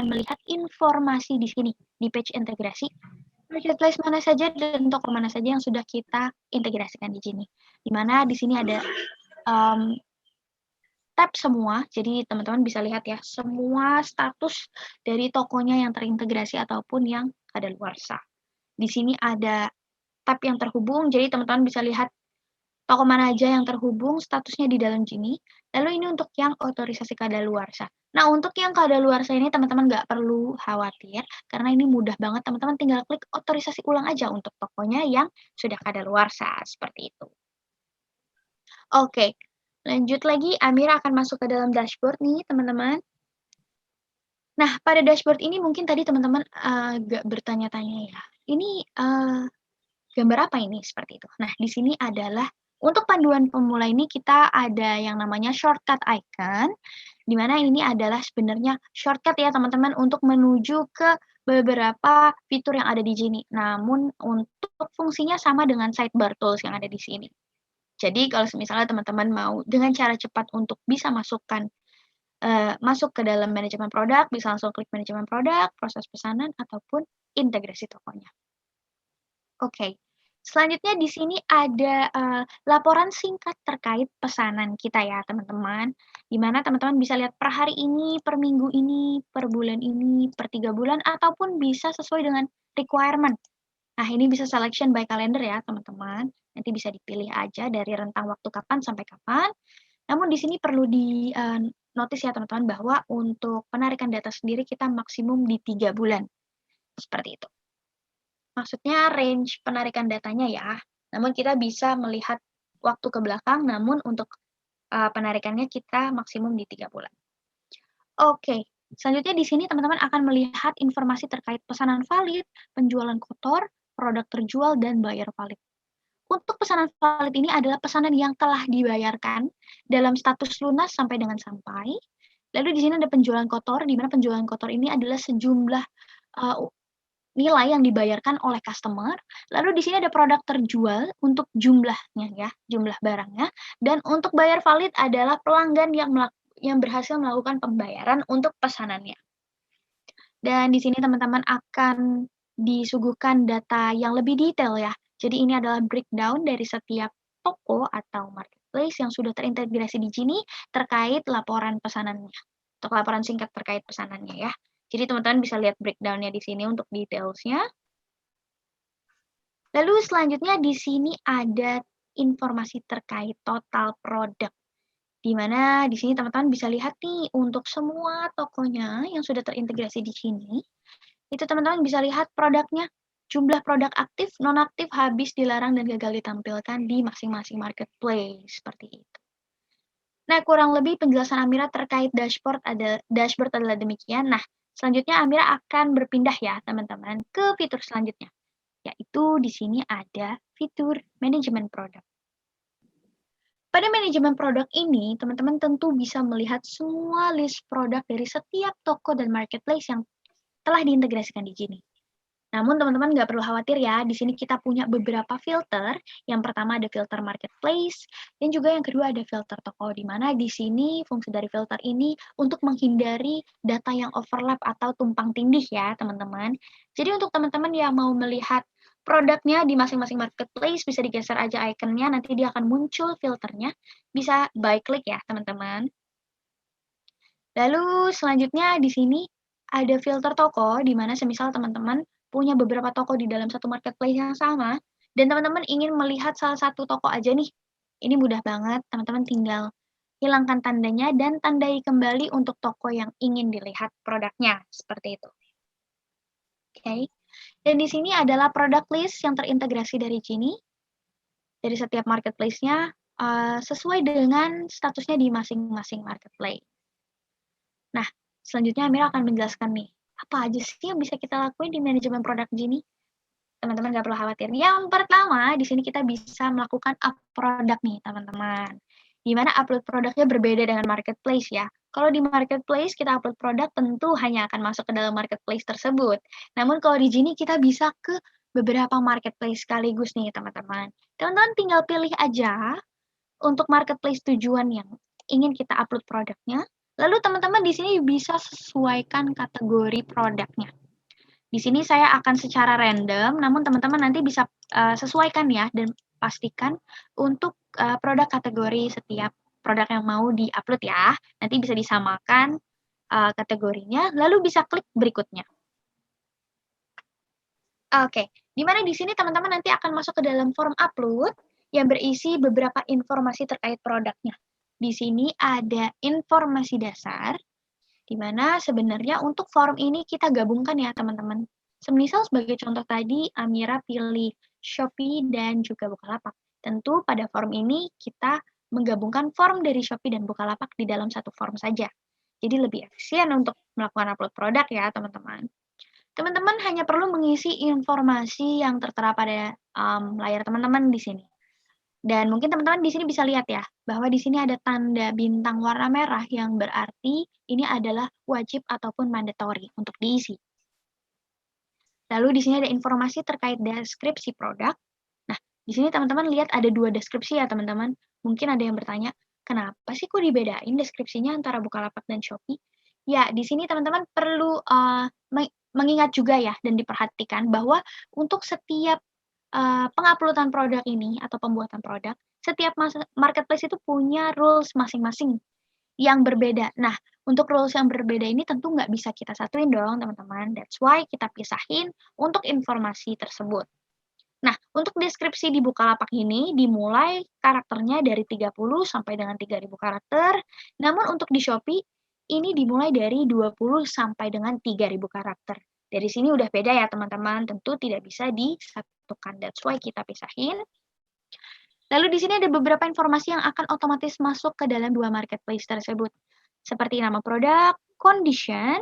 akan melihat informasi di sini, di page integrasi, marketplace mana saja dan toko mana saja yang sudah kita integrasikan di sini. Di mana di sini ada tab semua, jadi teman-teman bisa lihat ya, semua status dari tokonya yang terintegrasi ataupun yang kadaluarsa. Di sini ada tab yang terhubung, jadi teman-teman bisa lihat toko mana aja yang terhubung, statusnya di dalam sini. Lalu ini untuk yang otorisasi kadaluarsa. Nah, untuk yang kadaluarsa ini teman-teman nggak perlu khawatir, karena ini mudah banget, teman-teman tinggal klik otorisasi ulang aja untuk tokonya yang sudah kadaluarsa, seperti itu. Oke, lanjut lagi, Amira akan masuk ke dalam dashboard nih, teman-teman. Nah, pada dashboard ini mungkin tadi teman-teman agak bertanya-tanya ya, ini gambar apa ini? Seperti itu. Nah, di sini adalah untuk panduan pemula ini kita ada yang namanya shortcut icon, di mana ini adalah sebenarnya shortcut ya teman-teman untuk menuju ke beberapa fitur yang ada di sini. Namun untuk fungsinya sama dengan sidebar tools yang ada di sini. Jadi kalau misalnya teman-teman mau dengan cara cepat untuk bisa masuk ke dalam manajemen produk, bisa langsung klik manajemen produk, proses pesanan, ataupun integrasi tokonya. Oke, selanjutnya di sini ada laporan singkat terkait pesanan kita ya teman-teman. Di mana teman-teman bisa lihat per hari ini, per minggu ini, per bulan ini, per 3 bulan, ataupun bisa sesuai dengan requirement. Nah, ini bisa selection by calendar ya teman-teman. Nanti bisa dipilih aja dari rentang waktu kapan sampai kapan. Namun di sini perlu di notice ya teman-teman bahwa untuk penarikan data sendiri kita maksimum di 3 bulan. Seperti itu. Maksudnya range penarikan datanya ya. Namun kita bisa melihat waktu ke belakang, namun untuk penarikannya kita maksimum di 3 bulan. Oke, selanjutnya di sini teman-teman akan melihat informasi terkait pesanan valid, penjualan kotor, produk terjual, dan bayar valid. Untuk pesanan valid ini adalah pesanan yang telah dibayarkan dalam status lunas sampai dengan sampai. Lalu di sini ada penjualan kotor, di mana penjualan kotor ini adalah sejumlah nilai yang dibayarkan oleh customer. Lalu di sini ada produk terjual untuk jumlahnya ya, jumlah barangnya. Dan untuk bayar valid adalah pelanggan yang berhasil melakukan pembayaran untuk pesanannya. Dan di sini teman-teman akan disuguhkan data yang lebih detail ya. Jadi ini adalah breakdown dari setiap toko atau marketplace yang sudah terintegrasi di sini terkait laporan pesanannya. Untuk laporan singkat terkait pesanannya ya. Jadi teman-teman bisa lihat breakdown-nya di sini untuk details-nya. Lalu selanjutnya di sini ada informasi terkait total produk. Di mana di sini teman-teman bisa lihat nih untuk semua tokonya yang sudah terintegrasi di sini, itu teman-teman bisa lihat produknya, jumlah produk aktif, non-aktif, habis, dilarang, dan gagal ditampilkan di masing-masing marketplace, seperti itu. Nah, kurang lebih penjelasan Amira terkait dashboard adalah demikian. Nah, selanjutnya Amira akan berpindah ya, teman-teman, ke fitur selanjutnya, yaitu di sini ada fitur manajemen produk. Pada manajemen produk ini, teman-teman tentu bisa melihat semua list produk dari setiap toko dan marketplace yang telah diintegrasikan di sini. Namun teman-teman nggak perlu khawatir ya, di sini kita punya beberapa filter. Yang pertama ada filter marketplace, dan juga yang kedua ada filter toko, di mana di sini fungsi dari filter ini untuk menghindari data yang overlap atau tumpang tindih ya teman-teman. Jadi untuk teman-teman yang mau melihat produknya di masing-masing marketplace, bisa digeser aja ikonnya, nanti dia akan muncul filternya, bisa by klik ya teman-teman. Lalu selanjutnya di sini ada filter toko, di mana semisal teman-teman punya beberapa toko di dalam satu marketplace yang sama, dan teman-teman ingin melihat salah satu toko aja nih. Ini mudah banget, teman-teman tinggal hilangkan tandanya dan tandai kembali untuk toko yang ingin dilihat produknya, seperti itu. Oke. Dan di sini adalah product list yang terintegrasi dari sini, dari setiap marketplace-nya, sesuai dengan statusnya di masing-masing marketplace. Nah, selanjutnya Amira akan menjelaskan nih, apa aja sih yang bisa kita lakuin di manajemen produk Gini? Teman-teman nggak perlu khawatir. Yang pertama, di sini kita bisa melakukan up produk nih, teman-teman. Di mana upload produknya berbeda dengan marketplace ya. Kalau di marketplace kita upload produk tentu hanya akan masuk ke dalam marketplace tersebut. Namun kalau di Gini kita bisa ke beberapa marketplace sekaligus nih, teman-teman. Teman-teman tinggal pilih aja untuk marketplace tujuan yang ingin kita upload produknya. Lalu teman-teman di sini bisa sesuaikan kategori produknya. Di sini saya akan secara random, namun teman-teman nanti bisa sesuaikan ya dan pastikan untuk produk kategori setiap produk yang mau di-upload ya. Nanti bisa disamakan kategorinya, lalu bisa klik berikutnya. Oke, di mana di sini teman-teman nanti akan masuk ke dalam form upload yang berisi beberapa informasi terkait produknya. Di sini ada informasi dasar, di mana sebenarnya untuk form ini kita gabungkan ya teman-teman. Semisal sebagai contoh tadi, Amira pilih Shopee dan juga Bukalapak. Tentu pada form ini kita menggabungkan form dari Shopee dan Bukalapak di dalam satu form saja. Jadi lebih efisien untuk melakukan upload produk ya teman-teman. Teman-teman hanya perlu mengisi informasi yang tertera pada layar teman-teman di sini. Dan mungkin teman-teman di sini bisa lihat ya, bahwa di sini ada tanda bintang warna merah yang berarti ini adalah wajib ataupun mandatory untuk diisi. Lalu di sini ada informasi terkait deskripsi produk. Nah, di sini teman-teman lihat ada 2 deskripsi ya teman-teman. Mungkin ada yang bertanya, kenapa sih kok dibedain deskripsinya antara Bukalapak dan Shopee? Ya, di sini teman-teman perlu mengingat juga ya dan diperhatikan bahwa untuk setiap penguploadan produk ini atau pembuatan produk, setiap marketplace itu punya rules masing-masing yang berbeda. Nah, untuk rules yang berbeda ini tentu nggak bisa kita satuin dong, teman-teman. That's why kita pisahin untuk informasi tersebut. Nah, untuk deskripsi di Bukalapak ini dimulai karakternya dari 30 sampai dengan 3.000 karakter. Namun untuk di Shopee ini dimulai dari 20 sampai dengan 3.000 karakter. Dari sini udah beda ya teman-teman, tentu tidak bisa disatukan. That's why kita pisahin. Lalu di sini ada beberapa informasi yang akan otomatis masuk ke dalam 2 marketplace tersebut. Seperti nama produk, condition,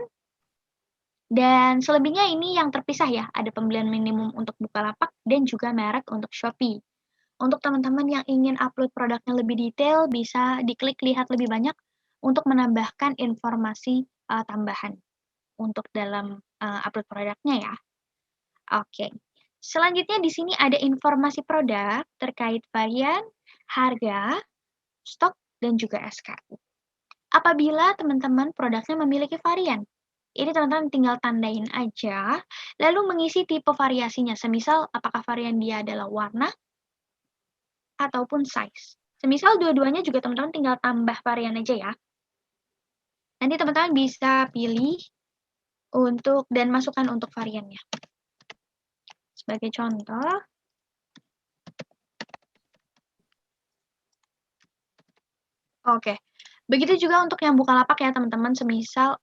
dan selebihnya ini yang terpisah ya, ada pembelian minimum untuk Bukalapak dan juga merek untuk Shopee. Untuk teman-teman yang ingin upload produknya lebih detail, bisa diklik lihat lebih banyak untuk menambahkan informasi tambahan untuk dalam upload produknya ya. Oke. Selanjutnya di sini ada informasi produk terkait varian, harga, stok, dan juga SKU. Apabila teman-teman produknya memiliki varian, ini teman-teman tinggal tandain aja, lalu mengisi tipe variasinya. Semisal apakah varian dia adalah warna ataupun size. Semisal dua-duanya juga teman-teman tinggal tambah varian aja ya. Nanti teman-teman bisa pilih untuk dan masukkan untuk variannya. Sebagai contoh, oke. Begitu juga untuk yang Bukalapak ya teman-teman, semisal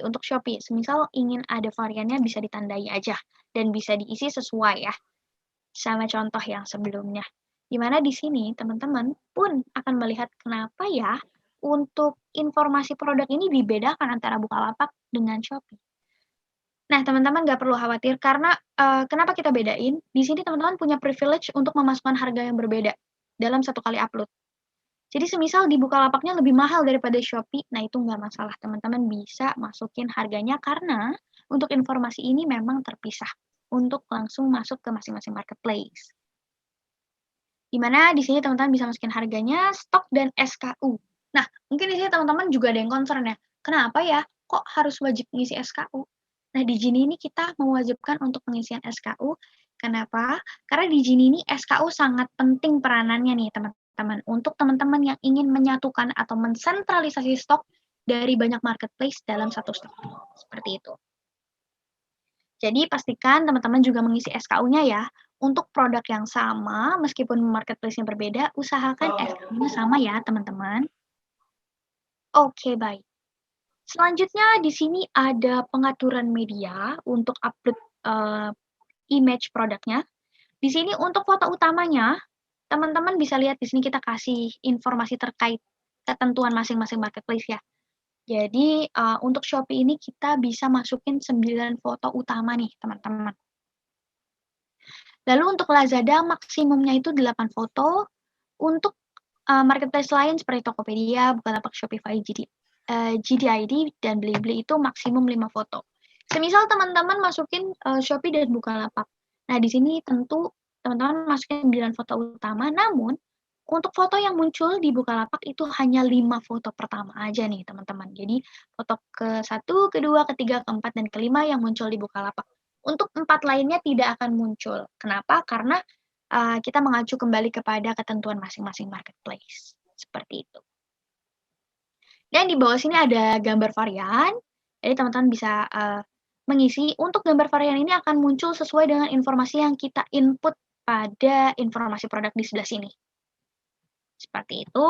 untuk Shopee, semisal ingin ada variannya bisa ditandai aja dan bisa diisi sesuai ya sama contoh yang sebelumnya. Di mana di sini teman-teman pun akan melihat kenapa ya untuk informasi produk ini dibedakan antara Bukalapak dengan Shopee. Nah, teman-teman nggak perlu khawatir karena kenapa kita bedain? Di sini teman-teman punya privilege untuk memasukkan harga yang berbeda dalam satu kali upload. Jadi semisal di Bukalapaknya lebih mahal daripada Shopee, nah itu nggak masalah. Teman-teman bisa masukin harganya karena untuk informasi ini memang terpisah untuk langsung masuk ke masing-masing marketplace. Di mana di sini teman-teman bisa masukin harganya, stok, dan SKU. Nah, mungkin di sini teman-teman juga ada yang concern ya, kenapa ya kok harus wajib mengisi SKU? Nah, di sini ini kita mewajibkan untuk pengisian SKU. Kenapa? Karena di sini ini SKU sangat penting peranannya nih, teman-teman. Untuk teman-teman yang ingin menyatukan atau mensentralisasi stok dari banyak marketplace dalam satu stok. Seperti itu. Jadi pastikan teman-teman juga mengisi SKU-nya ya. Untuk produk yang sama, meskipun marketplace-nya berbeda, usahakan SKU-nya sama ya, teman-teman. Oke, baik. Selanjutnya di sini ada pengaturan media untuk upload image produknya. Di sini untuk foto utamanya, teman-teman bisa lihat di sini kita kasih informasi terkait ketentuan masing-masing marketplace ya. Jadi untuk Shopee ini kita bisa masukin 9 foto utama nih, teman-teman. Lalu untuk Lazada maksimumnya itu 8 foto. Untuk marketplace lain seperti Tokopedia, Bukalapak, Shopify, GDID, dan Blibli itu maksimum 5 foto. Semisal teman-teman masukin Shopee dan Bukalapak. Nah, di sini tentu teman-teman masukin 9 foto utama, namun Untuk foto yang muncul di Bukalapak itu hanya 5 foto pertama aja nih teman-teman. Jadi foto ke-1, ke-2, ke-3, ke-4, dan ke-5 yang muncul di Bukalapak. Untuk 4 lainnya tidak akan muncul. Kenapa? Karena kita mengacu kembali kepada ketentuan masing-masing marketplace. Seperti itu. Dan di bawah sini ada gambar varian. Jadi teman-teman bisa mengisi. Untuk gambar varian ini akan muncul sesuai dengan informasi yang kita input pada informasi produk di sebelah sini. Seperti itu.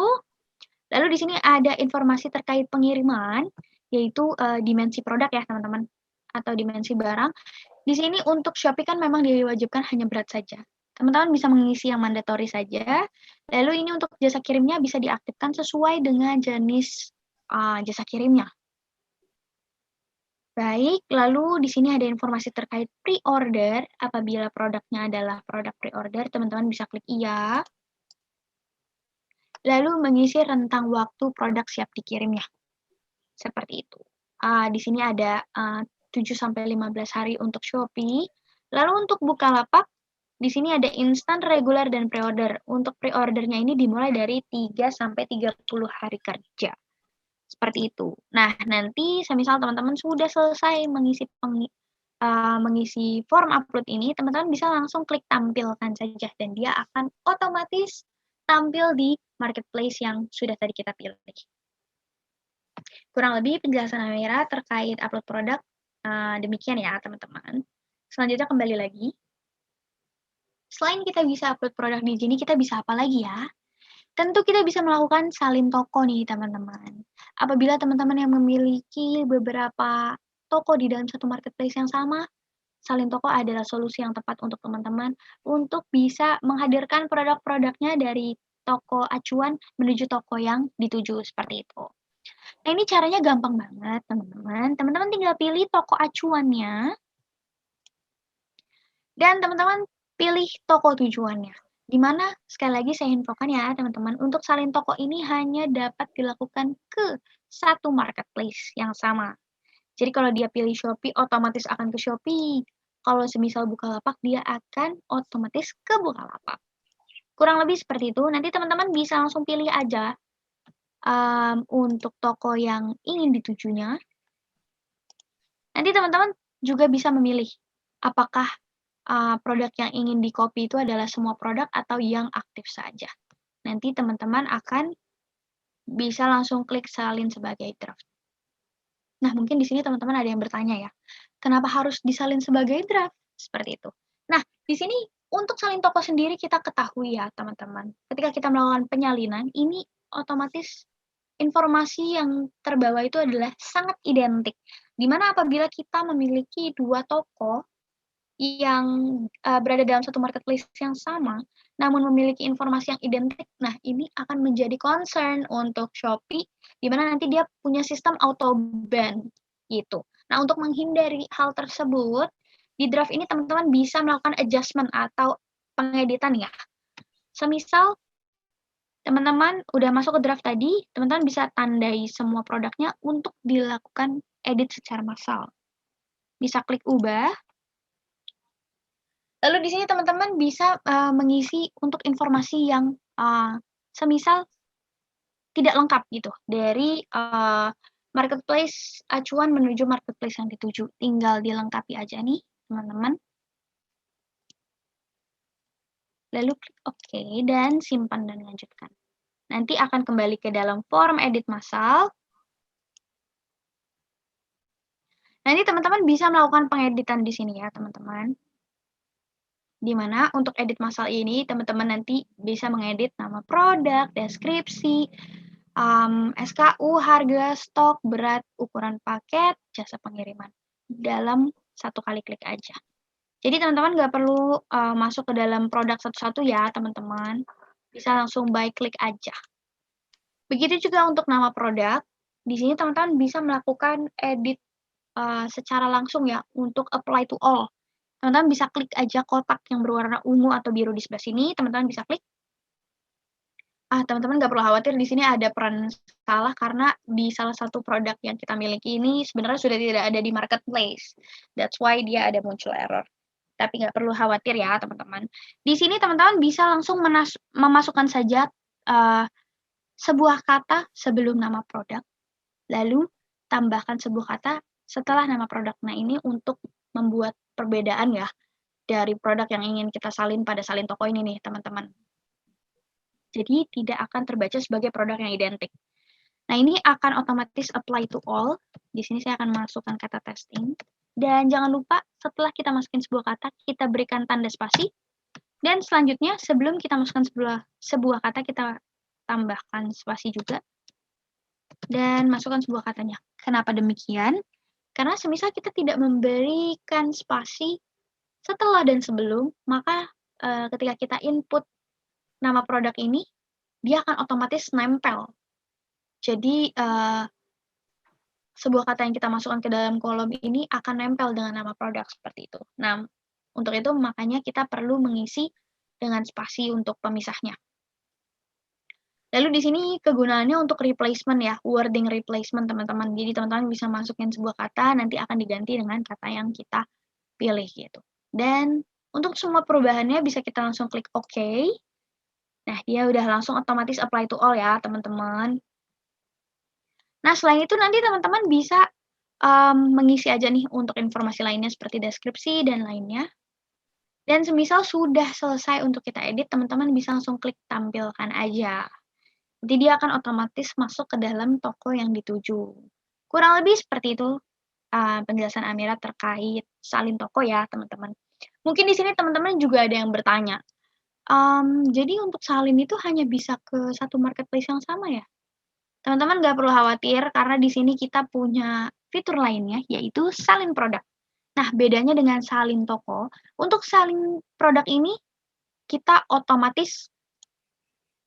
Lalu di sini ada informasi terkait pengiriman, yaitu dimensi produk ya teman-teman, atau dimensi barang. Di sini untuk Shopee kan memang diwajibkan hanya berat saja. Teman-teman bisa mengisi yang mandatory saja. Lalu ini untuk jasa kirimnya bisa diaktifkan sesuai dengan jenis jasa kirimnya. Baik, lalu di sini ada informasi terkait pre-order. Apabila produknya adalah produk pre-order, teman-teman bisa klik iya. Lalu mengisi rentang waktu produk siap dikirimnya. Seperti itu. Di sini ada 7-15 hari untuk Shopee. Lalu untuk Bukalapak, di sini ada instan, reguler, dan pre-order. Untuk pre-ordernya ini dimulai dari 3-30 hari kerja. Seperti itu. Nah, nanti semisal teman-teman sudah selesai mengisi form upload ini, teman-teman bisa langsung klik tampilkan saja. Dan dia akan otomatis tampil di marketplace yang sudah tadi kita pilih. Kurang lebih penjelasan Amira terkait upload produk demikian ya teman-teman. Selanjutnya kembali lagi. Selain kita bisa upload produk di sini, kita bisa apa lagi ya? Tentu kita bisa melakukan salin toko nih teman-teman. Apabila teman-teman yang memiliki beberapa toko di dalam satu marketplace yang sama, salin toko adalah solusi yang tepat untuk teman-teman untuk bisa menghadirkan produk-produknya dari toko acuan menuju toko yang dituju seperti itu. Nah, ini caranya gampang banget, teman-teman. Teman-teman tinggal pilih toko acuannya, dan teman-teman pilih toko tujuannya. Di mana, sekali lagi saya infokan ya, teman-teman, untuk salin toko ini hanya dapat dilakukan ke satu marketplace yang sama. Jadi kalau dia pilih Shopee, otomatis akan ke Shopee. Kalau semisal Bukalapak, dia akan otomatis ke Bukalapak. Kurang lebih seperti itu. Nanti teman-teman bisa langsung pilih aja untuk toko yang ingin ditujunya. Nanti teman-teman juga bisa memilih apakah produk yang ingin di-copy itu adalah semua produk atau yang aktif saja. Nanti teman-teman akan bisa langsung klik salin sebagai draft. Nah, mungkin di sini teman-teman ada yang bertanya ya, kenapa harus disalin sebagai draft? Seperti itu. Nah, di sini untuk salin toko sendiri kita ketahui ya teman-teman, ketika kita melakukan penyalinan, ini otomatis informasi yang terbawa itu adalah sangat identik. Dimana apabila kita memiliki 2 toko yang berada dalam satu marketplace yang sama, namun memiliki informasi yang identik, nah ini akan menjadi concern untuk Shopee, di mana nanti dia punya sistem auto ban gitu. Nah, untuk menghindari hal tersebut, di draft ini teman-teman bisa melakukan adjustment atau pengeditan ya. Semisal teman-teman udah masuk ke draft tadi, teman-teman bisa tandai semua produknya untuk dilakukan edit secara massal. Bisa klik ubah. Lalu di sini teman-teman bisa mengisi untuk informasi yang semisal tidak lengkap gitu dari marketplace acuan menuju marketplace yang dituju. Tinggal dilengkapi aja nih teman-teman. Lalu klik OK dan simpan dan lanjutkan. Nanti akan kembali ke dalam form edit massal. Nanti teman-teman bisa melakukan pengeditan di sini ya teman-teman. Di mana untuk edit massal ini teman-teman nanti bisa mengedit nama produk, deskripsi, SKU, harga, stok, berat, ukuran paket, jasa pengiriman. Dalam satu kali klik aja. Jadi teman-teman nggak perlu masuk ke dalam produk satu-satu ya teman-teman. Bisa langsung by klik aja. Begitu juga untuk nama produk. Di sini teman-teman bisa melakukan edit secara langsung ya untuk apply to all. Teman-teman bisa klik aja kotak yang berwarna ungu atau biru di sebelah sini, teman-teman bisa klik. Teman-teman nggak perlu khawatir, di sini ada peran salah karena di salah satu produk yang kita miliki ini sebenarnya sudah tidak ada di marketplace. That's why dia ada muncul error. Tapi nggak perlu khawatir ya teman-teman. Di sini teman-teman bisa langsung memasukkan saja sebuah kata sebelum nama produk, lalu tambahkan sebuah kata setelah nama produk. Nah, ini untuk membuat perbedaan ya dari produk yang ingin kita salin pada salin toko ini nih, teman-teman. Jadi tidak akan terbaca sebagai produk yang identik. Nah, ini akan otomatis apply to all. Di sini saya akan masukkan kata testing. Dan jangan lupa setelah kita masukin sebuah kata, kita berikan tanda spasi. Dan selanjutnya sebelum kita masukkan sebuah kata, kita tambahkan spasi juga. Dan masukkan sebuah katanya. Kenapa demikian? Karena semisal kita tidak memberikan spasi setelah dan sebelum, maka ketika kita input nama produk ini, dia akan otomatis nempel. Jadi, sebuah kata yang kita masukkan ke dalam kolom ini akan nempel dengan nama produk seperti itu. Nah, untuk itu makanya kita perlu mengisi dengan spasi untuk pemisahnya. Lalu di sini kegunaannya untuk replacement ya, wording replacement teman-teman. Jadi teman-teman bisa masukin sebuah kata, nanti akan diganti dengan kata yang kita pilih gitu. Dan untuk semua perubahannya bisa kita langsung klik OK. Nah, dia udah langsung otomatis apply to all ya, teman-teman. Nah, selain itu nanti teman-teman bisa mengisi aja nih untuk informasi lainnya seperti deskripsi dan lainnya. Dan semisal sudah selesai untuk kita edit, teman-teman bisa langsung klik tampilkan aja. Jadi dia akan otomatis masuk ke dalam toko yang dituju. Kurang lebih seperti itu penjelasan Amira terkait salin toko ya, teman-teman. Mungkin di sini teman-teman juga ada yang bertanya, jadi untuk salin itu hanya bisa ke satu marketplace yang sama ya? Teman-teman nggak perlu khawatir karena di sini kita punya fitur lainnya yaitu salin produk. Nah, bedanya dengan salin toko, untuk salin produk ini kita otomatis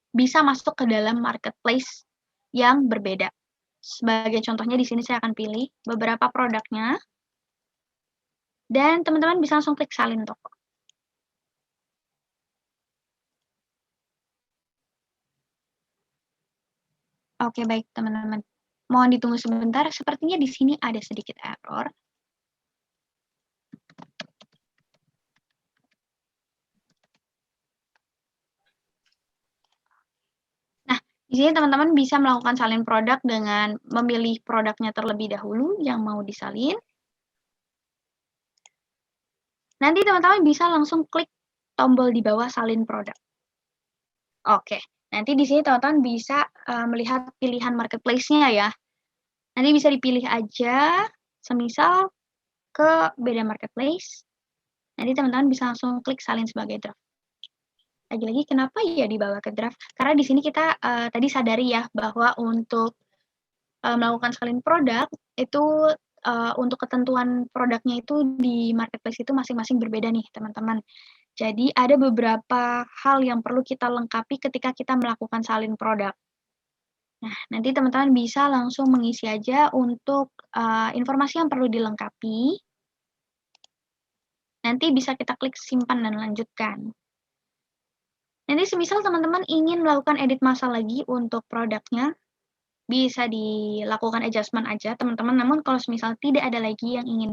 bisa masuk ke dalam marketplace yang berbeda. Sebagai contohnya di sini saya akan pilih beberapa produknya dan teman-teman bisa langsung klik salin toko. Oke, baik teman-teman. Mohon ditunggu sebentar, sepertinya di sini ada sedikit error. Nah, di sini teman-teman bisa melakukan salin produk dengan memilih produknya terlebih dahulu yang mau disalin. Nanti teman-teman bisa langsung klik tombol di bawah salin produk. Oke, nanti di sini teman-teman bisa melihat pilihan marketplace-nya ya. Nanti bisa dipilih aja, semisal ke beda marketplace. Nanti teman-teman bisa langsung klik salin sebagai draft. Lagi-lagi kenapa ya dibawa ke draft? Karena di sini kita tadi sadari ya bahwa untuk melakukan salin produk itu untuk ketentuan produknya itu di marketplace itu masing-masing berbeda nih teman-teman. Jadi ada beberapa hal yang perlu kita lengkapi ketika kita melakukan salin produk. Nah, nanti teman-teman bisa langsung mengisi aja untuk informasi yang perlu dilengkapi. Nanti bisa kita klik simpan dan lanjutkan. Nanti semisal teman-teman ingin melakukan edit massal lagi untuk produknya, bisa dilakukan adjustment aja teman-teman. Namun kalau semisal tidak ada lagi yang ingin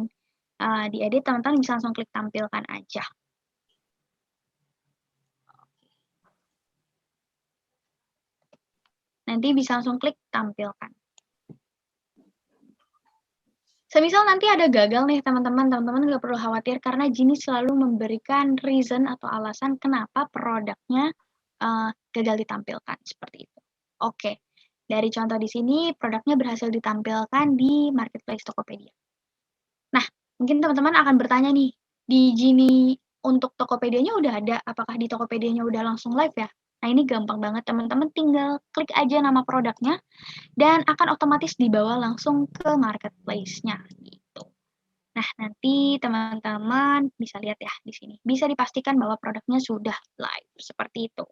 diedit, teman-teman bisa langsung klik tampilkan aja. Nanti bisa langsung klik tampilkan. Semisal nanti ada gagal nih teman-teman nggak perlu khawatir karena Gini selalu memberikan reason atau alasan kenapa produknya gagal ditampilkan seperti itu. Oke, dari contoh di sini produknya berhasil ditampilkan di marketplace Tokopedia. Nah, mungkin teman-teman akan bertanya nih, di Gini untuk Tokopedia-nya udah ada, apakah di Tokopedia-nya udah langsung live ya? Nah, ini gampang banget teman-teman tinggal klik aja nama produknya dan akan otomatis dibawa langsung ke marketplace-nya gitu. Nah, nanti teman-teman bisa lihat ya di sini. Bisa dipastikan bahwa produknya sudah live seperti itu.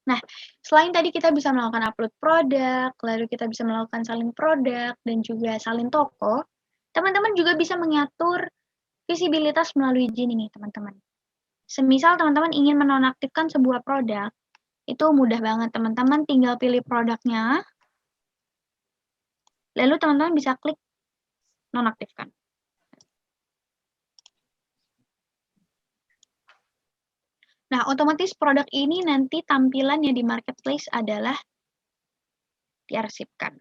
Nah, selain tadi kita bisa melakukan upload produk, lalu kita bisa melakukan salin produk dan juga salin toko, teman-teman juga bisa mengatur visibilitas melalui Gini nih, teman-teman. Semisal teman-teman ingin menonaktifkan sebuah produk, itu mudah banget teman-teman tinggal pilih produknya, lalu teman-teman bisa klik nonaktifkan. Nah, Nah, otomatis produk ini nanti tampilannya di marketplace adalah diarsipkan.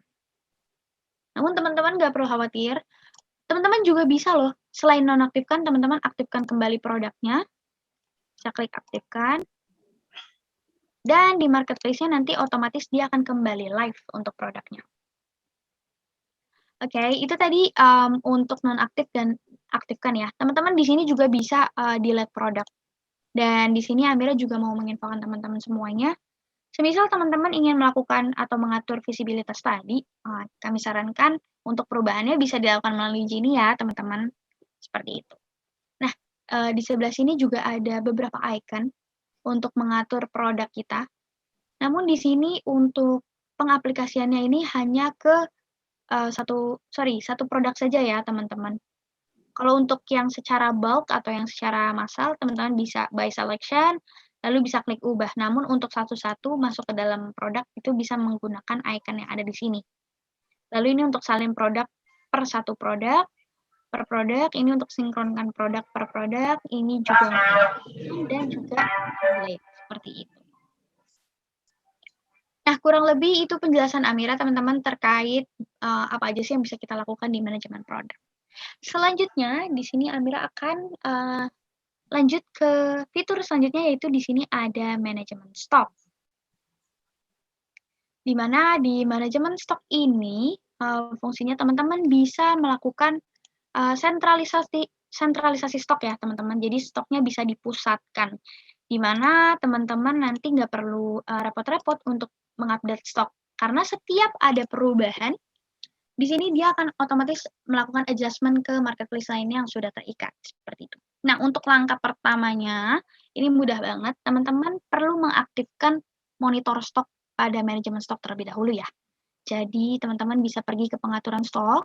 Namun teman-teman nggak perlu khawatir, teman-teman juga bisa loh, selain nonaktifkan, teman-teman aktifkan kembali produknya, bisa klik aktifkan, dan di marketplace-nya nanti otomatis dia akan kembali live untuk produknya. Oke, itu tadi untuk nonaktif dan aktifkan ya. Teman-teman di sini juga bisa delete produk. Dan di sini Amira juga mau menginfokan teman-teman semuanya. Semisal teman-teman ingin melakukan atau mengatur visibilitas tadi, kami sarankan untuk perubahannya bisa dilakukan melalui Genie ya, teman-teman. Seperti itu. Nah, di sebelah sini juga ada beberapa icon untuk mengatur produk kita. Namun di sini untuk pengaplikasiannya ini hanya ke satu produk saja ya, teman-teman. Kalau untuk yang secara bulk atau yang secara massal, teman-teman bisa by selection, lalu bisa klik ubah. Namun untuk satu-satu masuk ke dalam produk itu bisa menggunakan icon yang ada di sini. Lalu ini untuk salin produk per satu produk, per produk, ini untuk sinkronkan produk per produk, ini juga dan juga delete, seperti itu. Nah, kurang lebih itu penjelasan Amira, teman-teman, terkait apa aja sih yang bisa kita lakukan di manajemen produk. Selanjutnya, di sini Amira akan lanjut ke fitur selanjutnya, yaitu di sini ada manajemen stok. Di mana di manajemen stok ini, fungsinya teman-teman bisa melakukan sentralisasi stok ya, teman-teman. Jadi stoknya bisa dipusatkan, di mana teman-teman nanti nggak perlu repot-repot untuk mengupdate stok. Karena setiap ada perubahan, di sini dia akan otomatis melakukan adjustment ke marketplace lainnya yang sudah terikat, seperti itu. Nah, untuk langkah pertamanya, ini mudah banget, teman-teman perlu mengaktifkan monitor stok pada manajemen stok terlebih dahulu ya. Jadi, teman-teman bisa pergi ke pengaturan stok,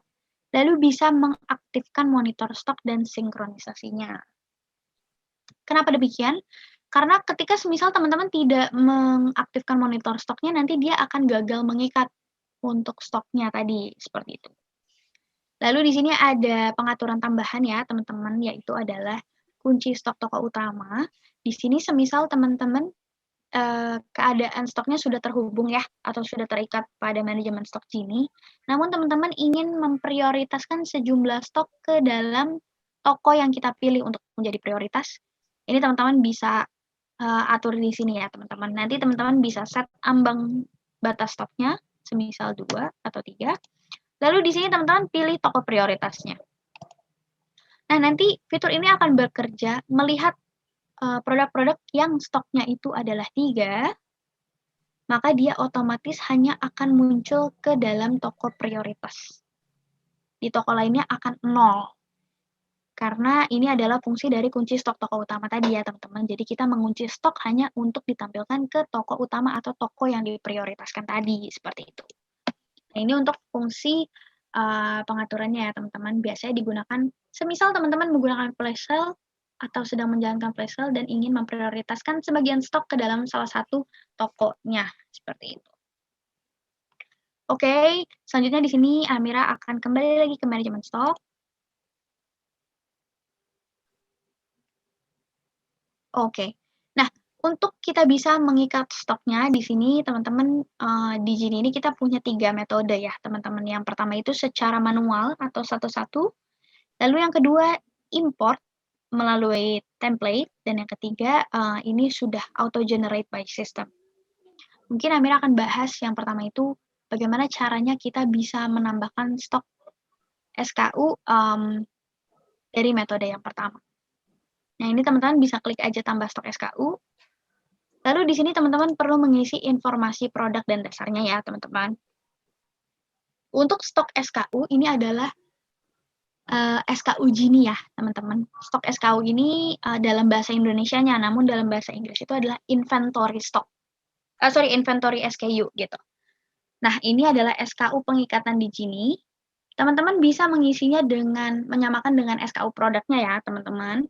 lalu bisa mengaktifkan monitor stok dan sinkronisasinya. Kenapa demikian? Karena ketika semisal teman-teman tidak mengaktifkan monitor stoknya, nanti dia akan gagal mengikat untuk stoknya tadi, seperti itu. Lalu di sini ada pengaturan tambahan ya, teman-teman, yaitu adalah kunci stok toko utama. Di sini semisal teman-teman keadaan stoknya sudah terhubung ya, atau sudah terikat pada manajemen stok Genie, namun teman-teman ingin memprioritaskan sejumlah stok ke dalam toko yang kita pilih untuk menjadi prioritas, ini teman-teman bisa atur di sini ya, teman-teman. Nanti teman-teman bisa set ambang batas stoknya, semisal 2 atau 3. Lalu di sini teman-teman pilih toko prioritasnya. Nah, nanti fitur ini akan bekerja melihat produk-produk yang stoknya itu adalah 3, maka dia otomatis hanya akan muncul ke dalam toko prioritas. Di toko lainnya akan 0. Karena ini adalah fungsi dari kunci stok toko utama tadi ya, teman-teman. Jadi kita mengunci stok hanya untuk ditampilkan ke toko utama atau toko yang diprioritaskan tadi, seperti itu. Nah, ini untuk fungsi pengaturannya ya, teman-teman. Biasanya digunakan, semisal teman-teman menggunakan flash sale atau sedang menjalankan flash sale dan ingin memprioritaskan sebagian stok ke dalam salah satu tokonya, seperti itu. Oke, selanjutnya di sini Amira akan kembali lagi ke manajemen stok. Oke. Nah, untuk kita bisa mengikat stoknya di sini teman-teman, di Genie ini kita punya 3 metode ya, teman-teman. Yang pertama itu secara manual atau satu-satu, lalu yang kedua import melalui template, dan yang ketiga, ini sudah auto generate by system. Mungkin Amira akan bahas yang pertama itu, bagaimana caranya kita bisa menambahkan stok SKU dari metode yang pertama. Nah, ini teman-teman bisa klik aja tambah stok SKU. Lalu di sini teman-teman perlu mengisi informasi produk dan dasarnya ya, teman-teman. Untuk stok SKU ini adalah SKU Genie ya, teman-teman. Stok SKU ini dalam bahasa Indonesianya, namun dalam bahasa Inggris itu adalah inventory stock. Inventory SKU gitu. Nah, ini adalah SKU pengikatan di Genie. Teman-teman bisa mengisinya dengan menyamakan dengan SKU produknya ya, teman-teman.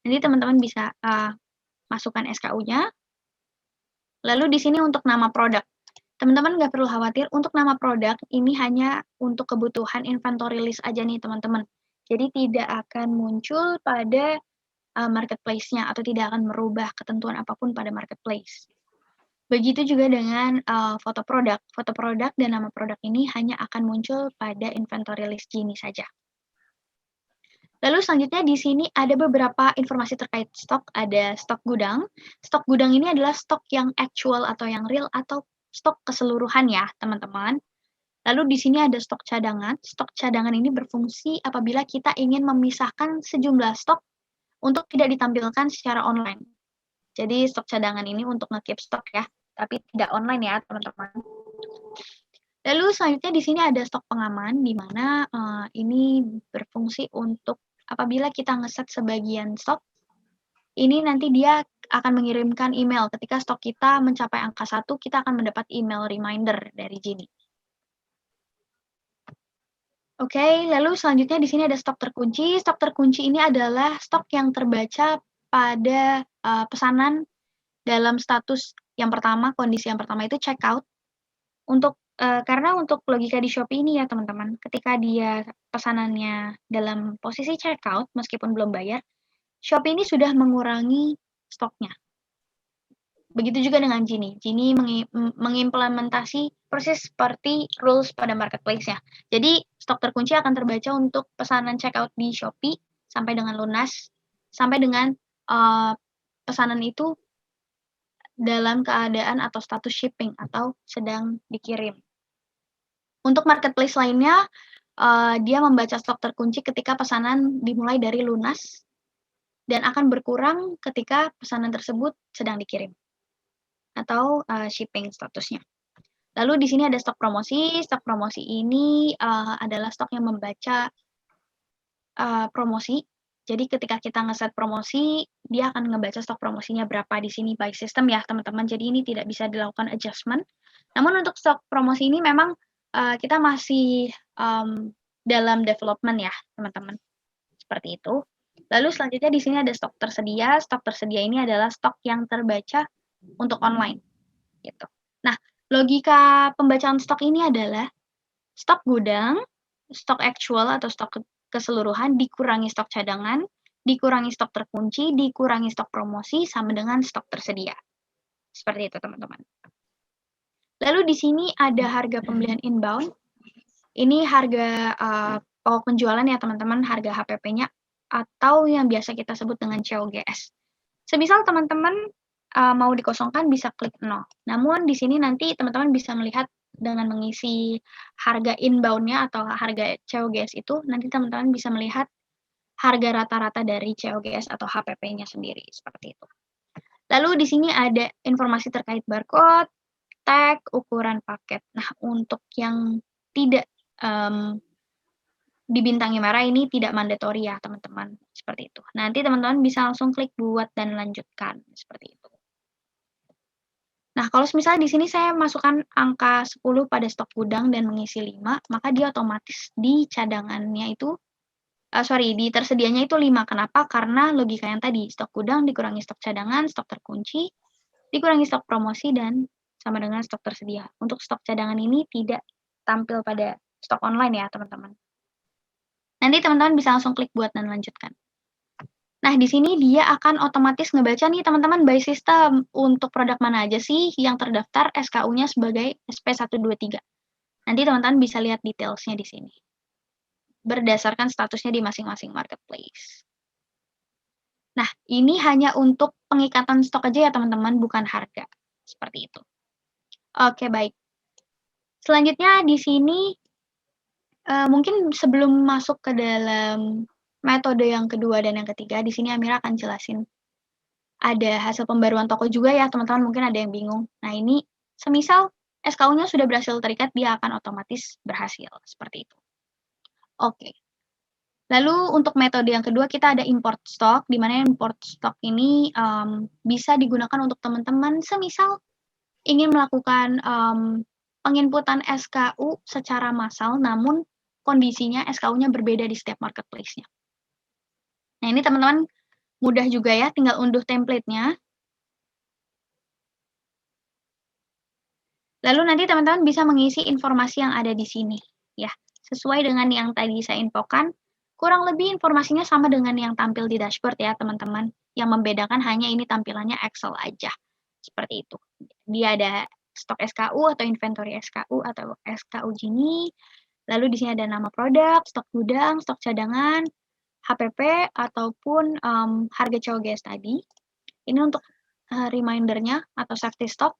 Jadi teman-teman bisa masukkan SKU-nya. Lalu di sini untuk nama produk. Teman-teman nggak perlu khawatir, untuk nama produk ini hanya untuk kebutuhan inventory list aja nih, teman-teman. Jadi tidak akan muncul pada marketplace-nya atau tidak akan merubah ketentuan apapun pada marketplace. Begitu juga dengan foto produk. Foto produk dan nama produk ini hanya akan muncul pada inventory list Genie saja. Lalu selanjutnya di sini ada beberapa informasi terkait stok, ada stok gudang. Stok gudang ini adalah stok yang actual atau yang real atau stok keseluruhan ya, teman-teman. Lalu di sini ada stok cadangan. Stok cadangan ini berfungsi apabila kita ingin memisahkan sejumlah stok untuk tidak ditampilkan secara online. Jadi stok cadangan ini untuk nge-keep stok ya, tapi tidak online ya, teman-teman. Lalu selanjutnya di sini ada stok pengaman, di mana ini berfungsi untuk apabila kita ngeset sebagian stok, ini nanti dia akan mengirimkan email. Ketika stok kita mencapai angka 1, kita akan mendapat email reminder dari Genie. Oke, lalu selanjutnya di sini ada stok terkunci. Stok terkunci ini adalah stok yang terbaca pada pesanan dalam status yang pertama, kondisi yang pertama itu checkout. Karena untuk logika di Shopee ini ya teman-teman, ketika dia pesanannya dalam posisi checkout meskipun belum bayar, Shopee ini sudah mengurangi stoknya. Begitu juga dengan Genie. Genie mengimplementasi persis seperti rules pada marketplace-nya. Jadi stok terkunci akan terbaca untuk pesanan checkout di Shopee sampai dengan lunas, sampai dengan pesanan itu dalam keadaan atau status shipping atau sedang dikirim. Untuk marketplace lainnya, dia membaca stok terkunci ketika pesanan dimulai dari lunas dan akan berkurang ketika pesanan tersebut sedang dikirim atau shipping statusnya. Lalu di sini ada stok promosi. Stok promosi ini adalah stok yang membaca promosi. Jadi ketika kita ngeset promosi, dia akan ngebaca stok promosinya berapa di sini by system ya teman-teman. Jadi ini tidak bisa dilakukan adjustment. Namun untuk stok promosi ini memang kita masih dalam development ya teman-teman. Seperti itu. Lalu selanjutnya di sini ada stok tersedia. Stok tersedia ini adalah stok yang terbaca untuk online. Gitu. Nah, logika pembacaan stok ini adalah stok gudang, stok actual atau stok keseluruhan dikurangi stok cadangan, dikurangi stok terkunci, dikurangi stok promosi sama dengan stok tersedia. Seperti itu, teman-teman. Lalu di sini ada harga pembelian inbound. Ini harga pokok penjualan ya, teman-teman, harga HPP-nya atau yang biasa kita sebut dengan COGS. Semisal teman-teman mau dikosongkan bisa klik 0. Namun di sini nanti teman-teman bisa melihat dengan mengisi harga inbound-nya atau harga COGS itu, nanti teman-teman bisa melihat harga rata-rata dari COGS atau HPP-nya sendiri, seperti itu. Lalu di sini ada informasi terkait barcode, tag, ukuran paket. Nah, untuk yang tidak dibintangi merah ini tidak mandatory ya, teman-teman. Seperti itu. Nanti teman-teman bisa langsung klik buat dan lanjutkan, seperti itu. Nah, kalau misalnya di sini saya masukkan angka 10 pada stok gudang dan mengisi 5, maka dia otomatis di cadangannya itu, di tersedianya itu 5. Kenapa? Karena logika yang tadi, stok gudang dikurangi stok cadangan, stok terkunci, dikurangi stok promosi, dan sama dengan stok tersedia. Untuk stok cadangan ini tidak tampil pada stok online ya, teman-teman. Nanti teman-teman bisa langsung klik buat dan lanjutkan. Nah, di sini dia akan otomatis ngebaca nih teman-teman by system untuk produk mana aja sih yang terdaftar SKU-nya sebagai SP123. Nanti teman-teman bisa lihat detailsnya di sini. Berdasarkan statusnya di masing-masing marketplace. Nah, ini hanya untuk pengikatan stok aja ya teman-teman, bukan harga. Seperti itu. Oke, baik. Selanjutnya di sini mungkin sebelum masuk ke dalam metode yang kedua dan yang ketiga, di sini Amira akan jelasin. Ada hasil pembaruan toko juga ya, teman-teman, mungkin ada yang bingung. Nah, ini semisal SKU-nya sudah berhasil terikat, dia akan otomatis berhasil, seperti itu. Oke. Lalu untuk metode yang kedua, kita ada import stock, di mana import stock ini bisa digunakan untuk teman-teman semisal ingin melakukan penginputan SKU secara massal, namun kondisinya SKU-nya berbeda di setiap marketplace-nya. Nah, ini teman-teman mudah juga ya, tinggal unduh template-nya. Lalu nanti teman-teman bisa mengisi informasi yang ada di sini, ya, sesuai dengan yang tadi saya infokan, Kurang lebih informasinya sama dengan yang tampil di dashboard ya teman-teman. Yang membedakan hanya ini tampilannya Excel aja. Seperti itu. Dia ada stok SKU atau inventory SKU atau SKU Gini. Lalu di sini ada nama produk, stok gudang, stok cadangan, HPP ataupun harga COGS tadi. Ini untuk remindernya atau safety stock.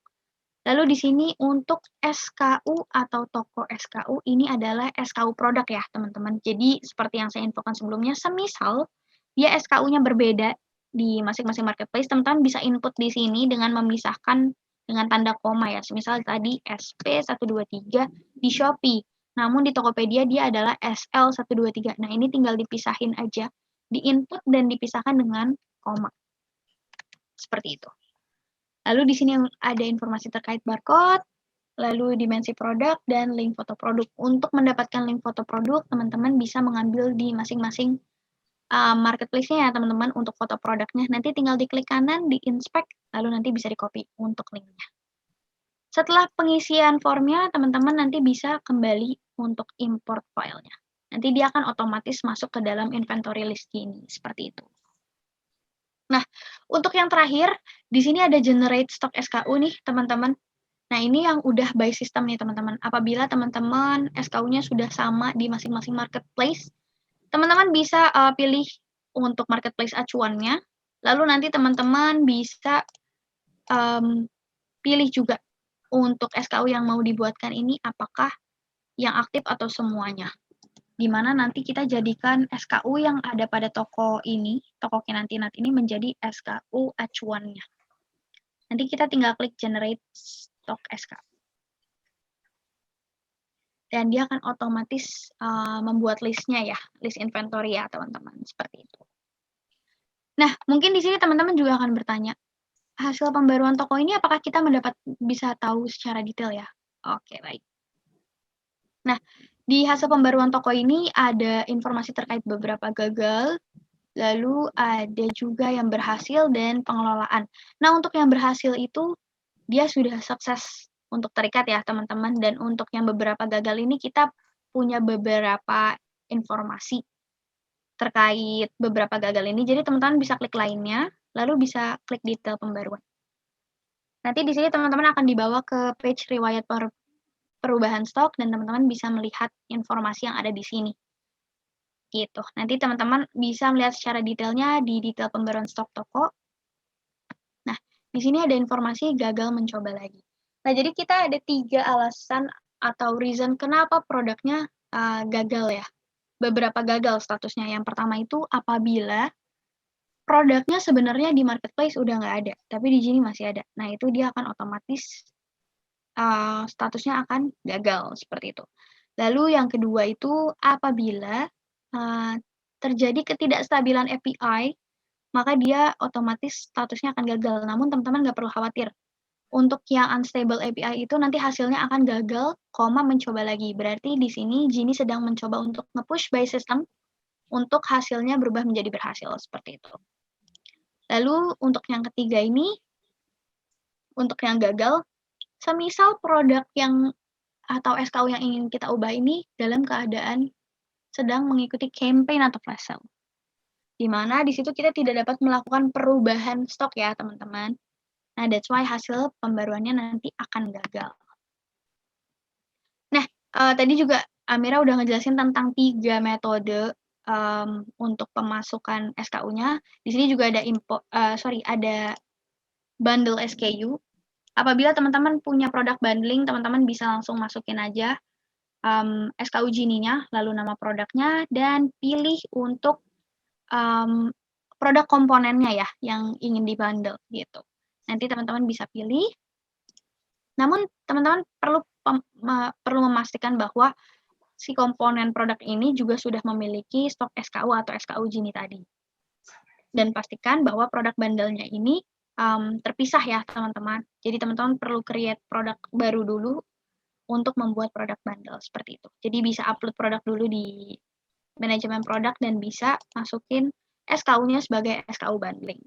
Lalu di sini untuk SKU atau toko SKU ini adalah SKU produk ya teman-teman. Jadi seperti yang saya infokan sebelumnya, semisal dia SKU-nya berbeda di masing-masing marketplace, teman-teman bisa input di sini dengan memisahkan dengan tanda koma ya. Semisal tadi SP123 di Shopee, namun di Tokopedia dia adalah SL123. Nah ini tinggal dipisahin aja, di input dan dipisahkan dengan koma. Seperti itu. Lalu di sini ada informasi terkait barcode, lalu dimensi produk, dan link foto produk. Untuk mendapatkan link foto produk, teman-teman bisa mengambil di masing-masing marketplace-nya ya teman-teman untuk foto produknya. Nanti tinggal diklik kanan, di inspect, lalu nanti bisa di-copy untuk linknya. Setelah pengisian formnya, teman-teman nanti bisa kembali untuk import filenya. Nanti dia akan otomatis masuk ke dalam inventory list ini, seperti itu. Nah, untuk yang terakhir, di sini ada generate stock SKU nih, teman-teman. Nah, ini yang udah by system nih, teman-teman. Apabila teman-teman SKU-nya sudah sama di masing-masing marketplace, teman-teman bisa pilih untuk marketplace acuannya, lalu nanti teman-teman bisa pilih juga untuk SKU yang mau dibuatkan ini apakah yang aktif atau semuanya. Di mana nanti kita jadikan SKU yang ada pada toko ini, toko Kinantinat ini menjadi SKU acuannya. Nanti kita tinggal klik generate stock SKU. Dan dia akan otomatis membuat listnya ya, list inventory ya teman-teman, seperti itu. Nah, mungkin di sini teman-teman juga akan bertanya, hasil pembaruan toko ini apakah kita bisa tahu secara detail ya? Oke, baik. Nah, di hasil pembaruan toko ini ada informasi terkait beberapa gagal, lalu ada juga yang berhasil dan pengelolaan. Nah, untuk yang berhasil itu dia sudah sukses untuk terikat ya teman-teman, dan untuk yang beberapa gagal ini kita punya beberapa informasi terkait beberapa gagal ini. Jadi teman-teman bisa klik lainnya, lalu bisa klik detail pembaruan. Nanti di sini teman-teman akan dibawa ke page riwayat perubahan stok dan teman-teman bisa melihat informasi yang ada di sini. Gitu. Nanti teman-teman bisa melihat secara detailnya di detail pembaruan stok toko. Nah, di sini ada informasi gagal mencoba lagi. Nah, jadi kita ada 3 alasan atau reason kenapa produknya gagal ya. Beberapa gagal statusnya. Yang pertama itu apabila produknya sebenarnya di marketplace udah nggak ada, tapi di sini masih ada. Nah, itu dia akan otomatis statusnya akan gagal, seperti itu. Lalu yang kedua itu apabila terjadi ketidakstabilan API, maka dia otomatis statusnya akan gagal. Namun teman-teman nggak perlu khawatir. Untuk yang unstable API itu nanti hasilnya akan gagal, mencoba lagi. Berarti di sini Gini sedang mencoba untuk nge-push by system untuk hasilnya berubah menjadi berhasil, seperti itu. Lalu untuk yang ketiga ini, untuk yang gagal, semisal produk yang atau SKU yang ingin kita ubah ini dalam keadaan sedang mengikuti campaign atau flash sale. Di mana di situ kita tidak dapat melakukan perubahan stok ya, teman-teman. Nah, that's why hasil pembaruannya nanti akan gagal. Nah, tadi juga Amira udah ngejelasin tentang 3 metode untuk pemasukan SKU-nya. Di sini juga ada ada bundle SKU. Apabila teman-teman punya produk bundling, teman-teman bisa langsung masukin aja SKU Gini-nya, lalu nama produknya, dan pilih untuk produk komponennya ya, yang ingin dibundle gitu. Nanti teman-teman bisa pilih. Namun teman-teman perlu memastikan bahwa si komponen produk ini juga sudah memiliki stok SKU atau SKU Gini tadi. Dan pastikan bahwa produk bundle-nya ini terpisah ya teman-teman. Jadi teman-teman perlu create produk baru dulu untuk membuat produk bundle seperti itu. Jadi bisa upload produk dulu di manajemen produk dan bisa masukin SKU-nya sebagai SKU bundling.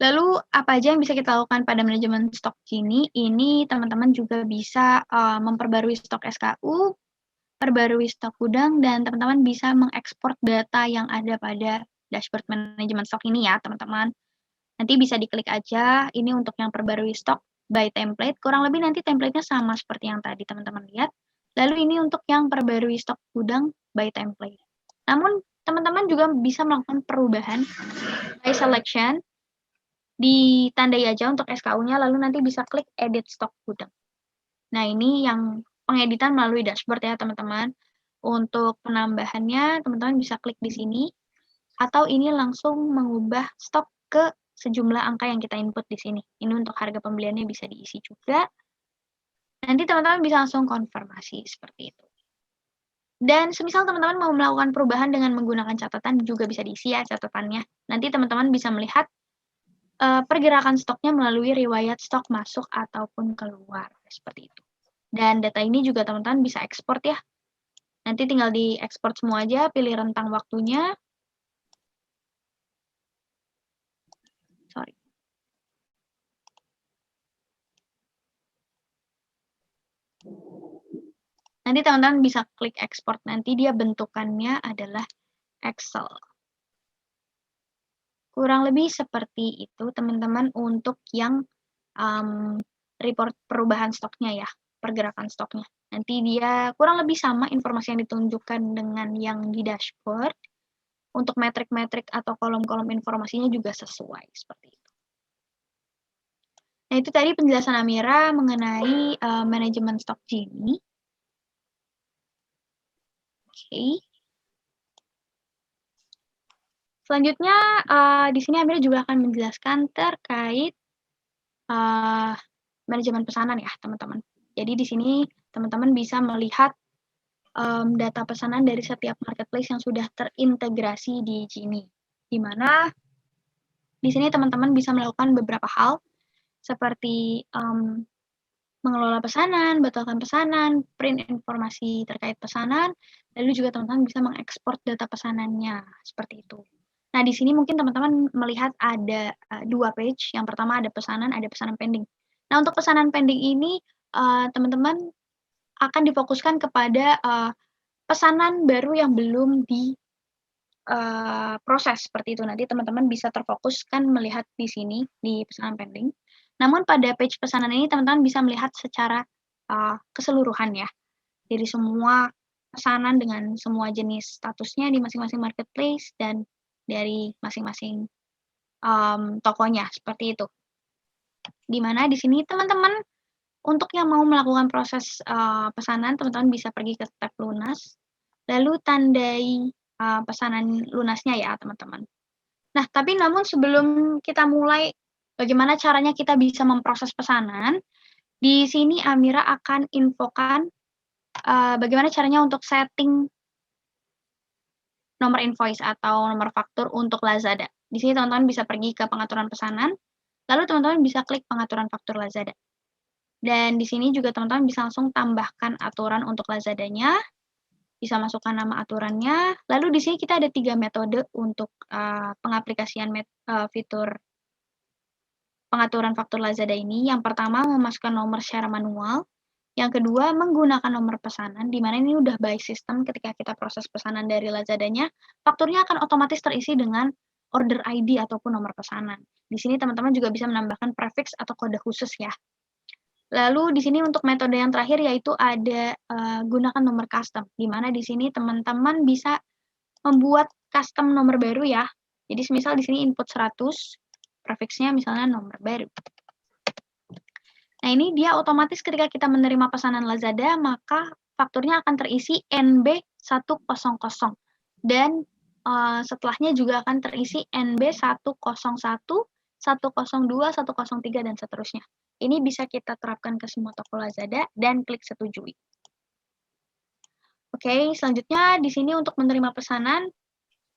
Lalu apa aja yang bisa kita lakukan pada manajemen stok Gini? Ini teman-teman juga bisa memperbarui stok SKU, perbarui stok gudang, dan teman-teman bisa mengekspor data yang ada pada dashboard manajemen stok ini ya, teman-teman. Nanti bisa diklik aja, ini untuk yang perbarui stok by template, kurang lebih nanti template-nya sama seperti yang tadi teman-teman lihat. Lalu ini untuk yang perbarui stok gudang by template. Namun, teman-teman juga bisa melakukan perubahan by selection, ditandai aja untuk SKU-nya, lalu nanti bisa klik edit stok gudang. Nah, ini yang pengeditan melalui dashboard ya, teman-teman. Untuk penambahannya, teman-teman bisa klik di sini, atau ini langsung mengubah stok ke sejumlah angka yang kita input di sini. Ini untuk harga pembeliannya bisa diisi juga. Nanti teman-teman bisa langsung konfirmasi seperti itu. Dan semisal teman-teman mau melakukan perubahan dengan menggunakan catatan, juga bisa diisi ya catatannya. Nanti teman-teman bisa melihat pergerakan stoknya melalui riwayat stok masuk ataupun keluar, seperti itu. Dan data ini juga teman-teman bisa ekspor ya. Nanti tinggal diekspor semua aja, pilih rentang waktunya. Sorry. Nanti teman-teman bisa klik ekspor, nanti dia bentukannya adalah Excel. Kurang lebih seperti itu teman-teman untuk yang report perubahan stoknya ya, pergerakan stoknya. Nanti dia kurang lebih sama informasi yang ditunjukkan dengan yang di dashboard. Untuk metrik-metrik atau kolom-kolom informasinya juga sesuai seperti itu. Nah, itu tadi penjelasan Amira mengenai manajemen stok Gini. Oke. Selanjutnya, di sini Amira juga akan menjelaskan terkait manajemen pesanan ya, teman-teman. Jadi di sini teman-teman bisa melihat data pesanan dari setiap marketplace yang sudah terintegrasi di Gini. Di mana di sini teman-teman bisa melakukan beberapa hal seperti mengelola pesanan, batalkan pesanan, print informasi terkait pesanan, lalu juga teman-teman bisa mengekspor data pesanannya, seperti itu. Nah, di sini mungkin teman-teman melihat ada dua page. Yang pertama ada pesanan pending. Nah, untuk pesanan pending ini, teman-teman akan difokuskan kepada pesanan baru yang belum di proses seperti itu. Nanti teman-teman bisa terfokuskan melihat di sini, di pesanan pending. Namun pada page pesanan ini teman-teman bisa melihat secara keseluruhan ya. Jadi semua pesanan dengan semua jenis statusnya di masing-masing marketplace dan dari masing-masing tokonya, seperti itu. Di mana di sini teman-teman untuk yang mau melakukan proses pesanan, teman-teman bisa pergi ke tab lunas, lalu tandai pesanan lunasnya ya, teman-teman. Nah, tapi namun sebelum kita mulai bagaimana caranya kita bisa memproses pesanan, di sini Amira akan infokan bagaimana caranya untuk setting nomor invoice atau nomor faktur untuk Lazada. Di sini teman-teman bisa pergi ke pengaturan pesanan, lalu teman-teman bisa klik pengaturan faktur Lazada. Dan di sini juga teman-teman bisa langsung tambahkan aturan untuk Lazadanya, bisa masukkan nama aturannya. Lalu di sini kita ada 3 metode untuk pengaplikasian fitur pengaturan faktur Lazada ini. Yang pertama, memasukkan nomor secara manual. Yang kedua, menggunakan nomor pesanan, di mana ini udah by system ketika kita proses pesanan dari Lazadanya, fakturnya akan otomatis terisi dengan order ID ataupun nomor pesanan. Di sini teman-teman juga bisa menambahkan prefix atau kode khusus ya. Lalu di sini untuk metode yang terakhir yaitu ada gunakan nomor custom, di mana di sini teman-teman bisa membuat custom nomor baru ya. Jadi semisal di sini input 100, prefixnya misalnya nomor baru. Nah, ini dia otomatis ketika kita menerima pesanan Lazada, maka fakturnya akan terisi NB100. Dan setelahnya juga akan terisi NB101, 102, 103, dan seterusnya. Ini bisa kita terapkan ke semua toko Lazada dan klik setujui. Oke, selanjutnya di sini untuk menerima pesanan,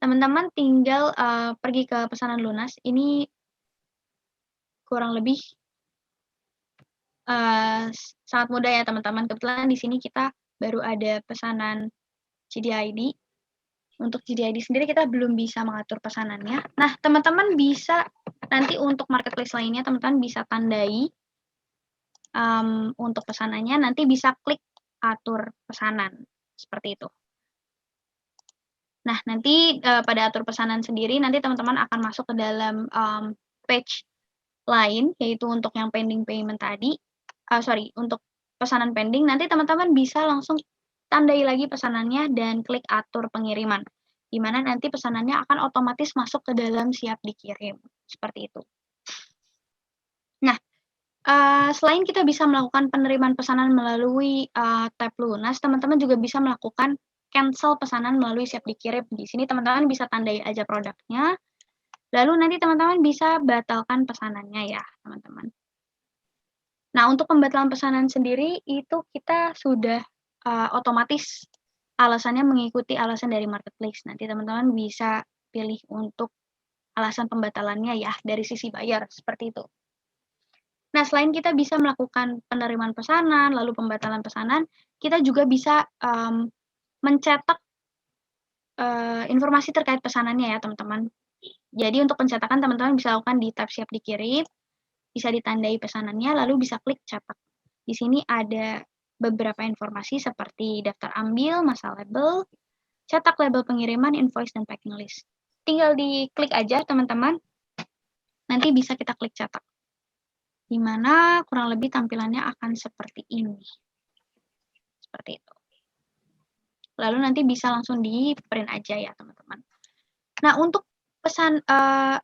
teman-teman tinggal pergi ke pesanan lunas. Ini kurang lebih sangat mudah ya teman-teman. Kebetulan di sini kita baru ada pesanan GDID. Untuk GDID sendiri kita belum bisa mengatur pesanannya. Nah, teman-teman bisa nanti untuk marketplace lainnya teman-teman bisa tandai untuk pesanannya. Nanti bisa klik atur pesanan. seperti itu. Nah, nanti pada atur pesanan sendiri, nanti teman-teman akan masuk ke dalam page lain, yaitu untuk yang pending payment tadi, untuk pesanan pending, nanti teman-teman bisa langsung tandai lagi pesanannya dan klik atur pengiriman, di mana nanti pesanannya akan otomatis masuk ke dalam siap dikirim, seperti itu. Nah, selain kita bisa melakukan penerimaan pesanan melalui tab lunas, teman-teman juga bisa melakukan cancel pesanan melalui siap dikirim. Di sini teman-teman bisa tandai aja produknya, lalu nanti teman-teman bisa batalkan pesanannya ya, teman-teman. Nah, untuk pembatalan pesanan sendiri itu kita sudah otomatis alasannya mengikuti alasan dari marketplace. Nanti teman-teman bisa pilih untuk alasan pembatalannya ya dari sisi buyer, seperti itu. Nah, selain kita bisa melakukan penerimaan pesanan, lalu pembatalan pesanan, kita juga bisa mencetak informasi terkait pesanannya ya, teman-teman. Jadi untuk pencetakan teman-teman bisa lakukan di tab siap dikirim, bisa ditandai pesanannya, lalu bisa klik cetak. Di sini ada beberapa informasi seperti daftar ambil, masa label, cetak label pengiriman, invoice, dan packing list. Tinggal diklik aja, teman-teman. Nanti bisa kita klik cetak. Di mana kurang lebih tampilannya akan seperti ini. Seperti itu. Lalu nanti bisa langsung di print aja ya, teman-teman. Nah, untuk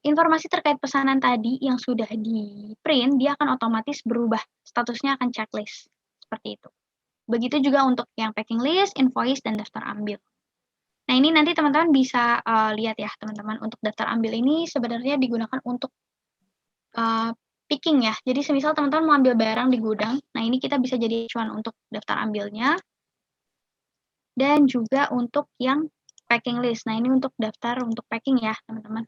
informasi terkait pesanan tadi yang sudah di print, dia akan otomatis berubah. Statusnya akan checklist. Seperti itu. Begitu juga untuk yang packing list, invoice, dan daftar ambil. Nah, ini nanti teman-teman bisa lihat ya, teman-teman. Untuk daftar ambil ini sebenarnya digunakan untuk picking ya. Jadi semisal teman-teman mau ambil barang di gudang, nah ini kita bisa jadi acuan untuk daftar ambilnya. Dan juga untuk yang packing list. Nah, ini untuk daftar untuk packing ya, teman-teman.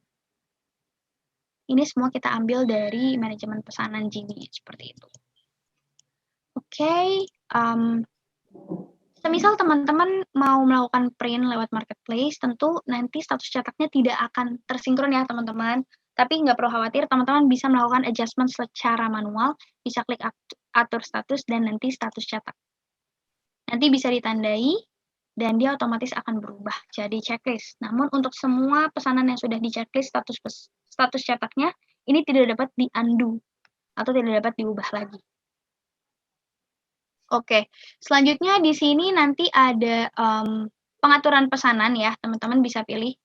Ini semua kita ambil dari manajemen pesanan Gini, seperti itu. Oke, semisal teman-teman mau melakukan print lewat marketplace, tentu nanti status cetaknya tidak akan tersinkron ya, teman-teman. Tapi nggak perlu khawatir, teman-teman bisa melakukan adjustment secara manual, bisa klik atur status dan nanti status cetak. Nanti bisa ditandai, dan dia otomatis akan berubah jadi checklist. Namun untuk semua pesanan yang sudah di checklist status cetaknya, ini tidak dapat di-undo atau tidak dapat diubah lagi. Oke, selanjutnya di sini nanti ada pengaturan pesanan ya, teman-teman bisa pilih.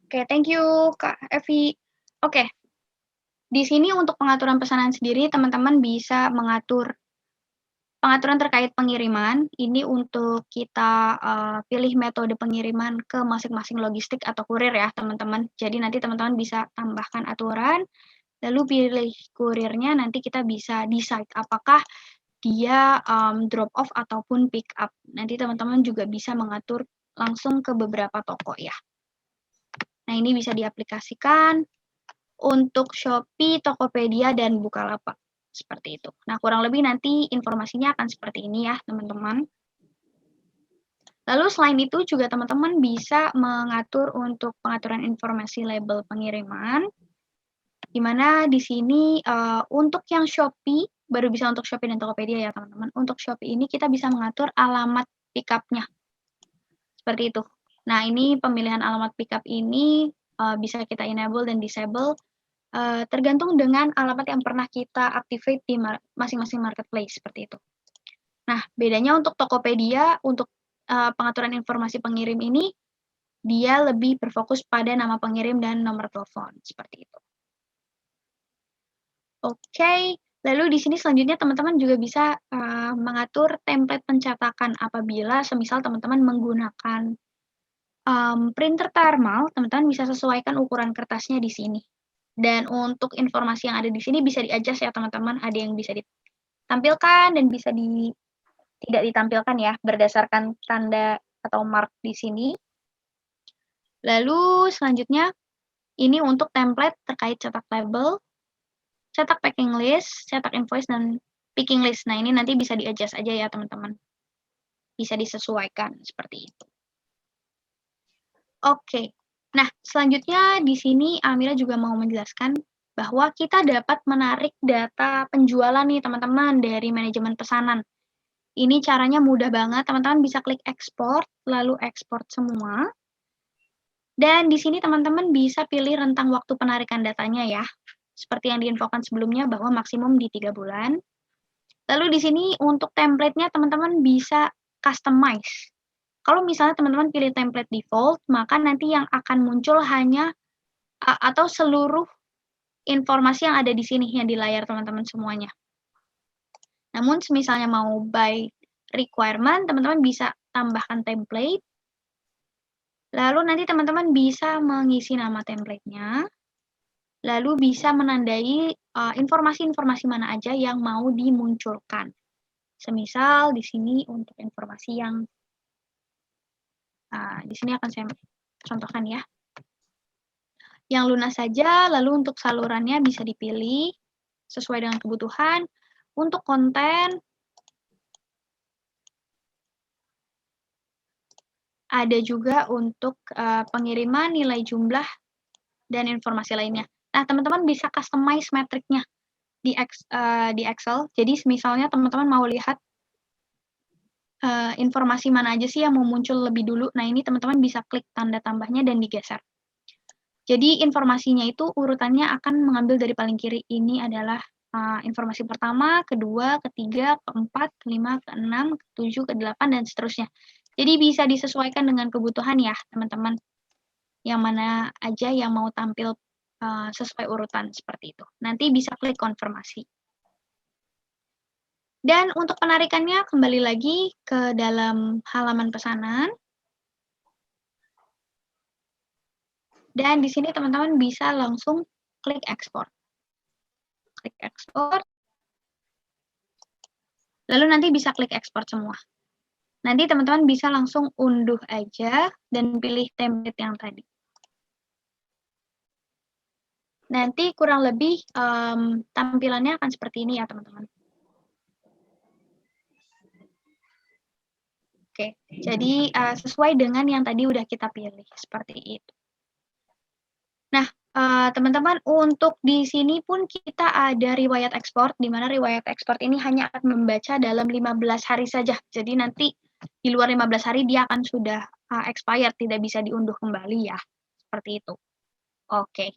Oke, thank you Kak Evi. Oke, di sini untuk pengaturan pesanan sendiri, teman-teman bisa mengatur pengaturan terkait pengiriman. Ini untuk kita pilih metode pengiriman ke masing-masing logistik atau kurir ya, teman-teman. Jadi nanti teman-teman bisa tambahkan aturan, lalu pilih kurirnya, nanti kita bisa decide apakah dia drop off ataupun pick up. Nanti teman-teman juga bisa mengatur langsung ke beberapa toko ya. Nah, ini bisa diaplikasikan untuk Shopee, Tokopedia, dan Bukalapak. Seperti itu. Nah, kurang lebih nanti informasinya akan seperti ini ya, teman-teman. Lalu selain itu juga teman-teman bisa mengatur untuk pengaturan informasi label pengiriman, di mana di sini untuk yang Shopee, baru bisa untuk Shopee dan Tokopedia ya teman-teman. Untuk Shopee ini kita bisa mengatur alamat pick-up-nya. Seperti itu. Nah, ini pemilihan alamat pickup ini bisa kita enable dan disable tergantung dengan alamat yang pernah kita activate di masing-masing marketplace, seperti itu. Nah, bedanya untuk Tokopedia, untuk pengaturan informasi pengirim ini, dia lebih berfokus pada nama pengirim dan nomor telepon, seperti itu. Oke, lalu di sini selanjutnya teman-teman juga bisa mengatur template pencetakan apabila semisal teman-teman menggunakan printer thermal, teman-teman bisa sesuaikan ukuran kertasnya di sini. Dan untuk informasi yang ada di sini bisa di-adjust ya teman-teman, ada yang bisa ditampilkan dan bisa tidak ditampilkan ya, berdasarkan tanda atau mark di sini. Lalu selanjutnya, Ini untuk template terkait cetak label, cetak packing list, cetak invoice, dan picking list. Nah, ini nanti bisa di-adjust aja ya, teman-teman. Bisa disesuaikan seperti itu. Oke. Nah, selanjutnya di sini Amira juga mau menjelaskan bahwa kita dapat menarik data penjualan nih, teman-teman, dari manajemen pesanan. Ini caranya mudah banget, teman-teman bisa klik export, lalu export semua. Dan di sini teman-teman bisa pilih rentang waktu penarikan datanya ya. Seperti yang diinfokan sebelumnya bahwa maksimum di 3 bulan. Lalu di sini untuk template-nya teman-teman bisa customize. Kalau misalnya teman-teman pilih template default, maka nanti yang akan muncul hanya atau seluruh informasi yang ada di sini yang di layar teman-teman semuanya. Namun misalnya mau by requirement, teman-teman bisa tambahkan template. Lalu nanti teman-teman bisa mengisi nama template-nya, lalu bisa menandai informasi-informasi mana aja yang mau dimunculkan. Semisal di sini untuk informasi yang di sini akan saya contohkan ya. Yang lunas saja, lalu untuk salurannya bisa dipilih sesuai dengan kebutuhan. Untuk konten, ada juga untuk pengiriman, nilai jumlah, dan informasi lainnya. Nah, teman-teman bisa customize metriknya di Excel. Jadi, misalnya teman-teman mau lihat informasi mana aja sih yang mau muncul lebih dulu. Nah, ini teman-teman bisa klik tanda tambahnya dan digeser. Jadi, informasinya itu urutannya akan mengambil dari paling kiri. Ini adalah informasi pertama, kedua, ketiga, keempat, kelima, keenam, ketujuh, kedelapan, dan seterusnya. Jadi, bisa disesuaikan dengan kebutuhan ya, teman-teman. Yang mana aja yang mau tampil sesuai urutan seperti itu. Nanti bisa klik konfirmasi. Dan untuk penarikannya kembali lagi ke dalam halaman pesanan. Dan di sini teman-teman bisa langsung klik ekspor. Klik ekspor. Lalu nanti bisa klik ekspor semua. Nanti teman-teman bisa langsung unduh aja dan pilih template yang tadi. Nanti kurang lebih tampilannya akan seperti ini ya teman-teman. Oke, jadi sesuai dengan yang tadi udah kita pilih, seperti itu. Nah, teman-teman, untuk di sini pun kita ada riwayat ekspor, di mana riwayat ekspor ini hanya akan membaca dalam 15 hari saja. Jadi nanti di luar 15 hari dia akan sudah expired, tidak bisa diunduh kembali ya, seperti itu. Oke.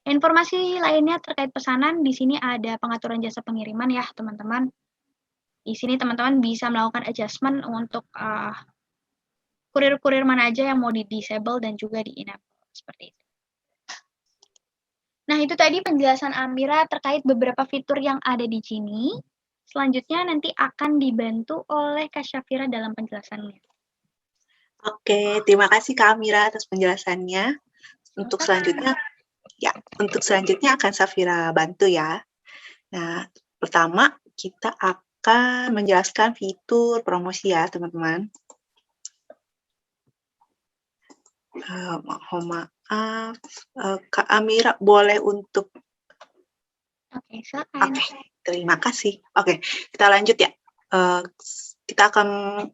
Informasi lainnya terkait pesanan, di sini ada pengaturan jasa pengiriman ya, teman-teman. Di sini teman-teman bisa melakukan adjustment untuk kurir-kurir mana aja yang mau di-disable dan juga di-enable, seperti itu. Nah, itu tadi penjelasan Amira terkait beberapa fitur yang ada di sini. Selanjutnya nanti akan dibantu oleh Kak Syafira dalam penjelasannya. Oke, terima kasih Kak Amira atas penjelasannya. Untuk selanjutnya akan Syafira bantu ya. Nah, pertama kita akan menjelaskan fitur promosi ya, teman-teman. Mohon maaf, Kak Amira boleh untuk... Oke, silakan. Oke, terima kasih. Oke, kita lanjut ya. Kita akan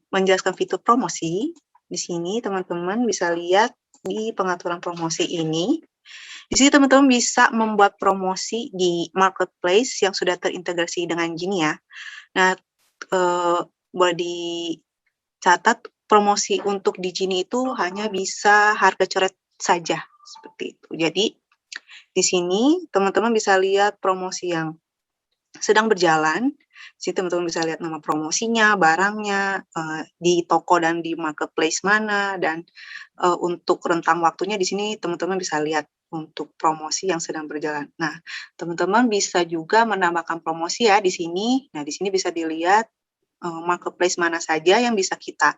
menjelaskan fitur promosi. Di sini teman-teman bisa lihat di pengaturan promosi ini. Di sini teman-teman bisa membuat promosi di marketplace yang sudah terintegrasi dengan Genie ya. Nah, boleh dicatat promosi untuk di Genie itu hanya bisa harga coret saja seperti itu. Jadi di sini teman-teman bisa lihat promosi yang sedang berjalan. Di sini teman-teman bisa lihat nama promosinya, barangnya, di toko dan di marketplace mana, dan untuk rentang waktunya di sini teman-teman bisa lihat untuk promosi yang sedang berjalan. Nah, teman-teman bisa juga menambahkan promosi ya di sini. Nah, di sini bisa dilihat marketplace mana saja yang bisa kita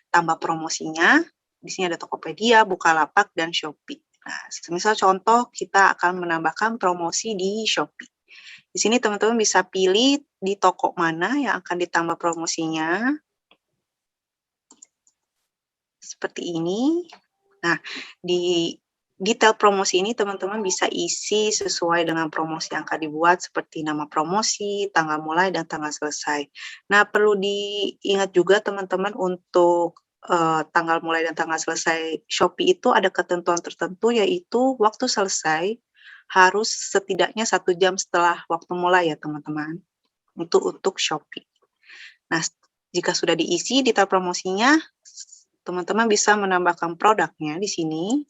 tambah promosinya. Di sini ada Tokopedia, Bukalapak, dan Shopee. Nah, misal contoh kita akan menambahkan promosi di Shopee. Di sini teman-teman bisa pilih di toko mana yang akan ditambah promosinya. Seperti ini. Nah, di detail promosi ini teman-teman bisa isi sesuai dengan promosi yang akan dibuat, seperti nama promosi, tanggal mulai, dan tanggal selesai. Nah, perlu diingat juga teman-teman untuk tanggal mulai dan tanggal selesai Shopee itu ada ketentuan tertentu, yaitu waktu selesai harus setidaknya 1 jam setelah waktu mulai ya teman-teman, untuk Shopee. Nah, jika sudah diisi detail promosinya, teman-teman bisa menambahkan produknya di sini.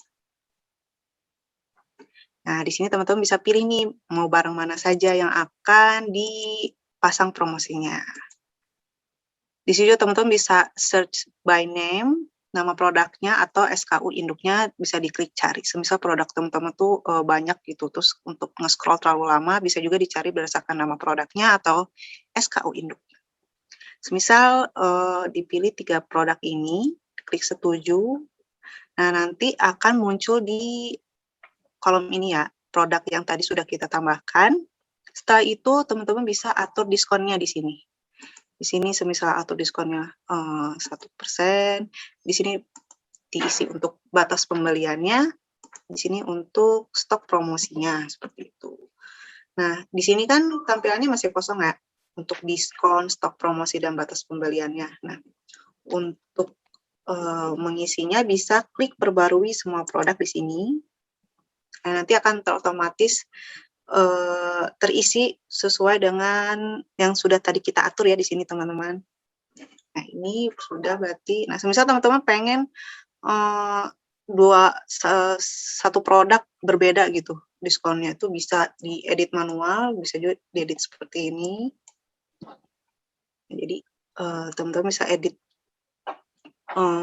Nah, di sini teman-teman bisa pilih nih, mau barang mana saja yang akan dipasang promosinya. Di sini juga teman-teman bisa search by name, nama produknya, atau SKU induknya bisa diklik cari. Semisal produk teman-teman tuh banyak gitu, terus untuk nge-scroll terlalu lama, bisa juga dicari berdasarkan nama produknya atau SKU induknya. Semisal dipilih 3 produk ini, klik setuju. Nah, nanti akan muncul di kolom ini ya, produk yang tadi sudah kita tambahkan. Setelah itu teman-teman bisa atur diskonnya di sini. Di sini semisal atur diskonnya 1%, di sini diisi untuk batas pembeliannya, di sini untuk stok promosinya, seperti itu. Nah, di sini kan tampilannya masih kosong ya, untuk diskon, stok promosi, dan batas pembeliannya. Nah, untuk mengisinya bisa klik perbarui semua produk di sini. Nah, nanti akan otomatis terisi sesuai dengan yang sudah tadi kita atur ya di sini teman-teman. Nah, ini sudah berarti, nah semisal teman-teman pengen satu produk berbeda gitu, diskonnya itu bisa diedit manual, bisa juga diedit seperti ini. Jadi teman-teman bisa edit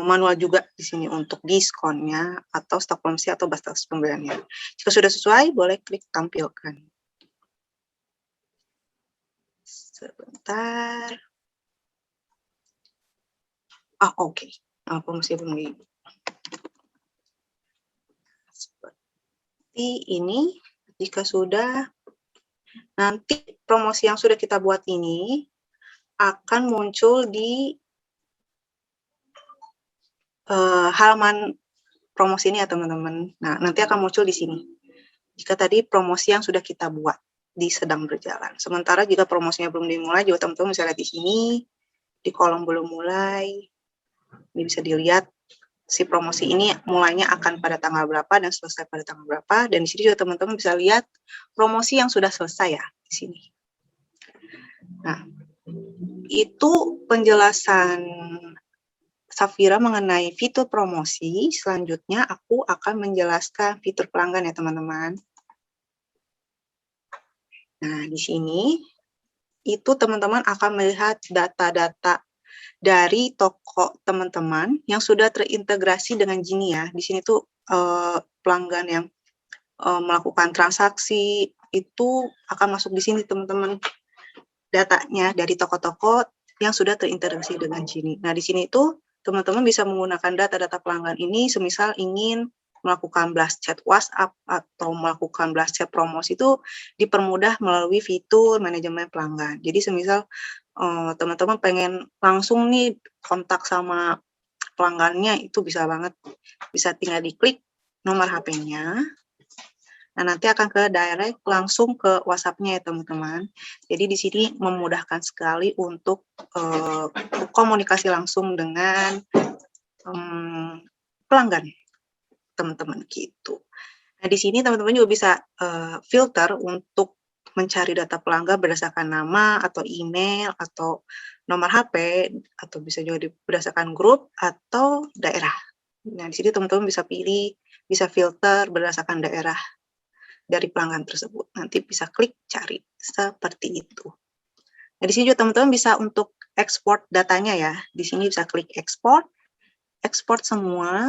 manual juga di sini untuk diskonnya atau stok promosi atau batas pembeliannya. Jika sudah sesuai, boleh klik tampilkan. Sebentar. Oke. Promosi belum di. Seperti ini. Jika sudah, nanti promosi yang sudah kita buat ini akan muncul di halaman promosi ini ya teman-teman. Nah, nanti akan muncul di sini. Jika tadi promosi yang sudah kita buat di sedang berjalan. Sementara jika promosinya belum dimulai, juga teman-teman bisa lihat di sini, di kolom belum mulai. Ini bisa dilihat si promosi ini mulainya akan pada tanggal berapa dan selesai pada tanggal berapa. Dan di sini juga teman-teman bisa lihat promosi yang sudah selesai ya di sini. Nah, itu penjelasan Safira mengenai fitur promosi. Selanjutnya aku akan menjelaskan fitur pelanggan ya teman-teman. Nah, di sini itu teman-teman akan melihat data-data dari toko teman-teman yang sudah terintegrasi dengan Genie ya. Di sini tuh pelanggan yang melakukan transaksi itu akan masuk di sini teman-teman, datanya dari toko-toko yang sudah terintegrasi dengan Genie. Nah, di sini itu teman-teman bisa menggunakan data-data pelanggan ini semisal ingin melakukan blast chat WhatsApp atau melakukan blast chat promosi itu dipermudah melalui fitur manajemen pelanggan. Jadi semisal teman-teman pengen langsung nih kontak sama pelanggannya, itu bisa banget. Bisa tinggal diklik nomor HP-nya. Nah, nanti akan ke direct langsung ke WhatsApp-nya ya teman-teman. Jadi di sini memudahkan sekali untuk komunikasi langsung dengan pelanggan teman-teman gitu. Nah, di sini teman-teman juga bisa filter untuk mencari data pelanggan berdasarkan nama atau email atau nomor HP, atau bisa juga berdasarkan grup atau daerah. Nah, di sini teman-teman bisa pilih, bisa filter berdasarkan daerah dari pelanggan tersebut. Nanti bisa klik cari seperti itu. Nah, di sini juga teman-teman bisa untuk ekspor datanya ya. Di sini bisa klik ekspor semua.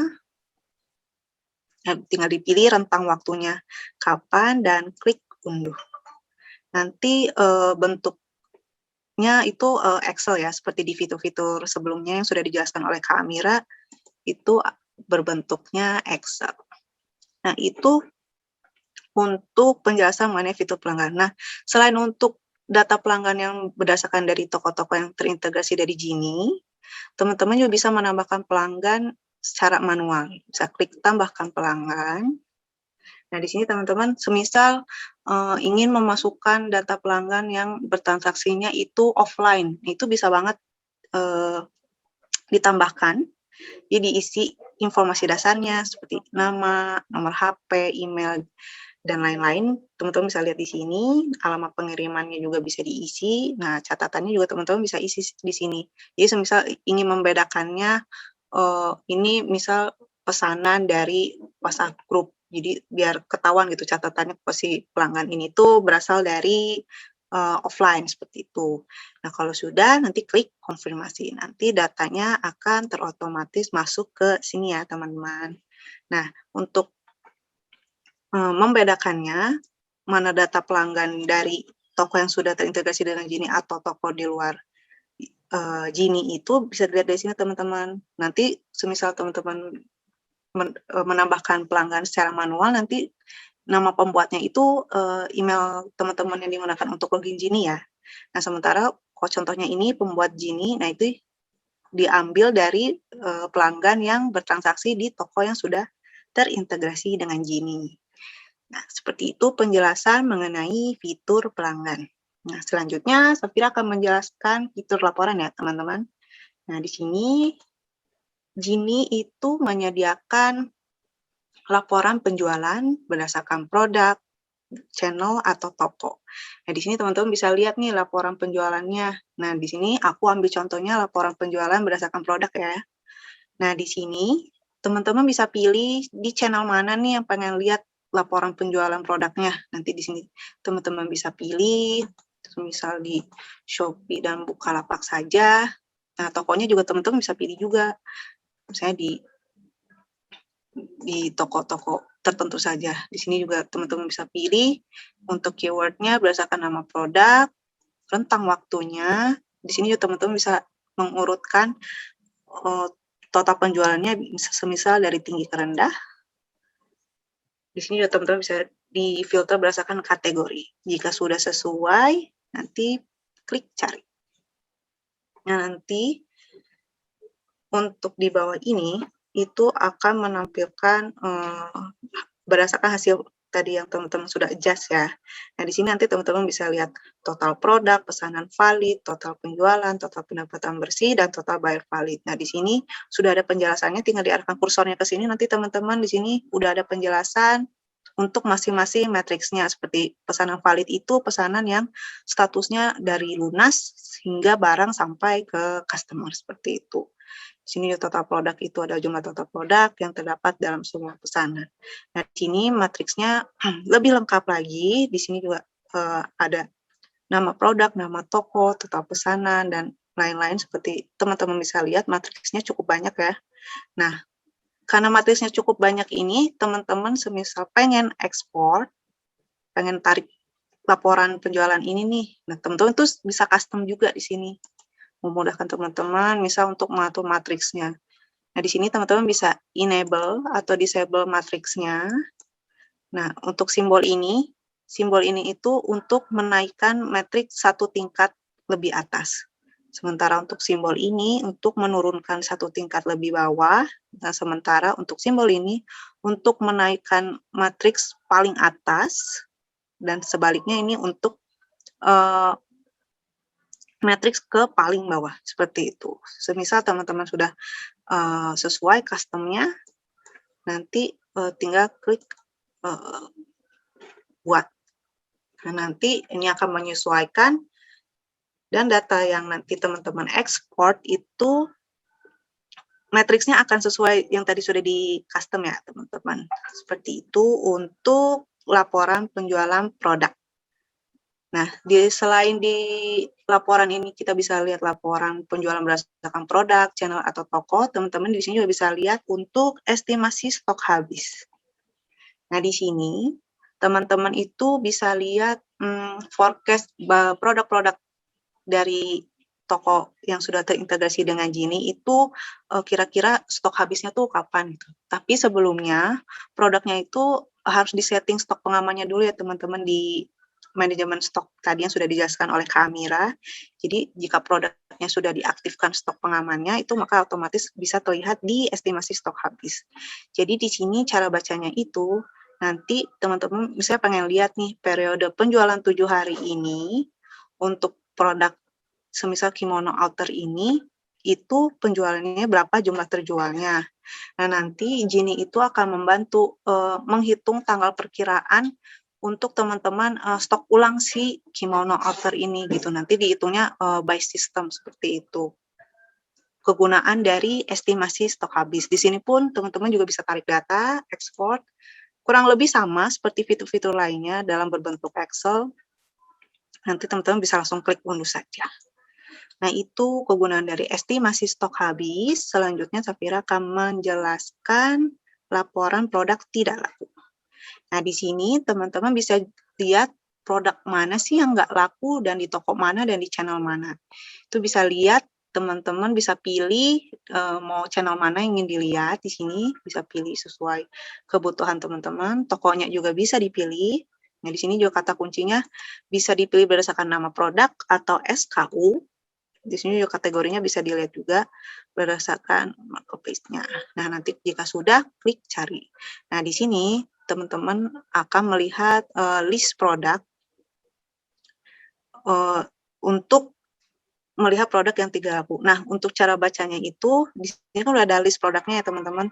Nah, tinggal dipilih rentang waktunya kapan dan klik unduh. Nanti bentuknya itu Excel ya, seperti di fitur-fitur sebelumnya yang sudah dijelaskan oleh Kak Amira, itu berbentuknya Excel. Nah, itu untuk penjelasan mengenai fitur pelanggan. Nah, selain untuk data pelanggan yang berdasarkan dari toko-toko yang terintegrasi dari Genie, teman-teman juga bisa menambahkan pelanggan secara manual. Bisa klik tambahkan pelanggan. Nah, di sini teman-teman semisal ingin memasukkan data pelanggan yang bertransaksinya itu offline, itu bisa banget ditambahkan. Jadi diisi informasi dasarnya seperti nama, nomor HP, email, dan lain-lain. Teman-teman bisa lihat di sini, alamat pengirimannya juga bisa diisi. Nah, catatannya juga teman-teman bisa isi di sini. Jadi semisal ingin membedakannya, ini misal pesanan dari WhatsApp group. Jadi biar ketahuan gitu catatannya si pelanggan ini tuh berasal dari offline seperti itu. Nah, kalau sudah nanti klik konfirmasi. Nanti datanya akan terotomatis masuk ke sini ya, teman-teman. Nah, untuk membedakannya, mana data pelanggan dari toko yang sudah terintegrasi dengan Genie atau toko di luar Genie itu bisa dilihat dari sini, teman-teman. Nanti semisal teman-teman menambahkan pelanggan secara manual, nanti nama pembuatnya itu email teman-teman yang digunakan untuk login Genie ya. Nah, sementara kalau contohnya ini pembuat Genie, nah itu diambil dari pelanggan yang bertransaksi di toko yang sudah terintegrasi dengan Genie. Nah, seperti itu penjelasan mengenai fitur pelanggan. Nah, selanjutnya Safira akan menjelaskan fitur laporan ya, teman-teman. Nah, di sini Genie itu menyediakan laporan penjualan berdasarkan produk, channel, atau toko. Nah, di sini teman-teman bisa lihat nih laporan penjualannya. Nah, di sini aku ambil contohnya laporan penjualan berdasarkan produk ya. Nah, di sini teman-teman bisa pilih di channel mana nih yang pengen lihat laporan penjualan produknya. Nanti di sini teman-teman bisa pilih, misal di Shopee dan Bukalapak saja. Nah, tokonya juga teman-teman bisa pilih juga. Misalnya di toko-toko tertentu saja. Di sini juga teman-teman bisa pilih untuk keywordnya berdasarkan nama produk, rentang waktunya. Di sini juga teman-teman bisa mengurutkan total penjualannya semisal dari tinggi ke rendah. Di sini juga teman-teman bisa difilter berdasarkan kategori. Jika sudah sesuai, nanti klik cari. Nah, nanti untuk di bawah ini itu akan menampilkan berdasarkan hasil tadi yang teman-teman sudah adjust ya. Nah, di sini nanti teman-teman bisa lihat total produk, pesanan valid, total penjualan, total pendapatan bersih, dan total buyer valid. Nah, di sini sudah ada penjelasannya, tinggal diarahkan kursornya ke sini, nanti teman-teman di sini udah ada penjelasan untuk masing-masing matriksnya. Seperti pesanan valid itu pesanan yang statusnya dari lunas hingga barang sampai ke customer, seperti itu. Di sini total produk itu ada jumlah total produk yang terdapat dalam semua pesanan. Nah, di sini matriksnya lebih lengkap lagi. Di sini juga ada nama produk, nama toko, total pesanan, dan lain-lain. Seperti teman-teman bisa lihat, matriksnya cukup banyak ya. Nah, karena matriksnya cukup banyak ini, teman-teman semisal pengen ekspor, pengen tarik laporan penjualan ini nih. Nah, teman-teman tuh bisa custom juga di sini. Memudahkan teman-teman, misal untuk mengatur matriksnya. Nah, di sini teman-teman bisa enable atau disable matriksnya. Nah, untuk simbol ini itu untuk menaikkan matriks satu tingkat lebih atas. Sementara untuk simbol ini untuk menurunkan satu tingkat lebih bawah. Nah, sementara untuk simbol ini untuk menaikkan matriks paling atas. Dan sebaliknya ini untuk matriks ke paling bawah, seperti itu. Semisal teman-teman sudah sesuai customnya, nanti tinggal klik buat. Nah, nanti ini akan menyesuaikan dan data yang nanti teman-teman ekspor itu matriksnya akan sesuai yang tadi sudah di custom ya, teman-teman. Seperti itu untuk laporan penjualan produk. Nah, selain di laporan ini kita bisa lihat laporan penjualan berdasarkan produk, channel, atau toko, teman-teman di sini juga bisa lihat untuk estimasi stok habis. Nah, di sini teman-teman itu bisa lihat forecast produk-produk dari toko yang sudah terintegrasi dengan Genie itu kira-kira stok habisnya tuh kapan gitu. Tapi sebelumnya produknya itu harus disetting stok pengamannya dulu ya teman-teman di manajemen stok tadi yang sudah dijelaskan oleh Kak Amira. Jadi jika produknya sudah diaktifkan stok pengamannya itu maka otomatis bisa terlihat di estimasi stok habis. Jadi di sini cara bacanya itu Nanti teman-teman misalnya pengen lihat nih periode penjualan 7 hari ini untuk produk semisal kimono outer ini, itu penjualannya berapa jumlah terjualnya. Nah, nanti Gini itu akan membantu menghitung tanggal perkiraan untuk teman-teman stok ulang si kimono outer ini gitu. Nanti dihitungnya by system seperti itu. Kegunaan dari estimasi stok habis. Di sini pun teman-teman juga bisa tarik data, ekspor, kurang lebih sama seperti fitur-fitur lainnya dalam berbentuk Excel. Nanti teman-teman bisa langsung klik unduh saja. Nah, itu kegunaan dari estimasi stok habis. Selanjutnya, Safira akan menjelaskan laporan produk tidak laku. Nah, di sini teman-teman bisa lihat produk mana sih yang nggak laku dan di toko mana dan di channel mana. Itu bisa lihat, teman-teman bisa pilih mau channel mana yang ingin dilihat. Di sini bisa pilih sesuai kebutuhan teman-teman. Tokonya juga bisa dipilih. Nah, di sini juga kata kuncinya bisa dipilih berdasarkan nama produk atau SKU. Di sini juga kategorinya bisa dilihat juga berdasarkan marketplace-nya. Nah, nanti jika sudah, klik cari. Nah, di sini teman-teman akan melihat list produk untuk melihat produk yang tidak laku. Nah, untuk cara bacanya itu, di sini kan udah ada list produknya ya teman-teman.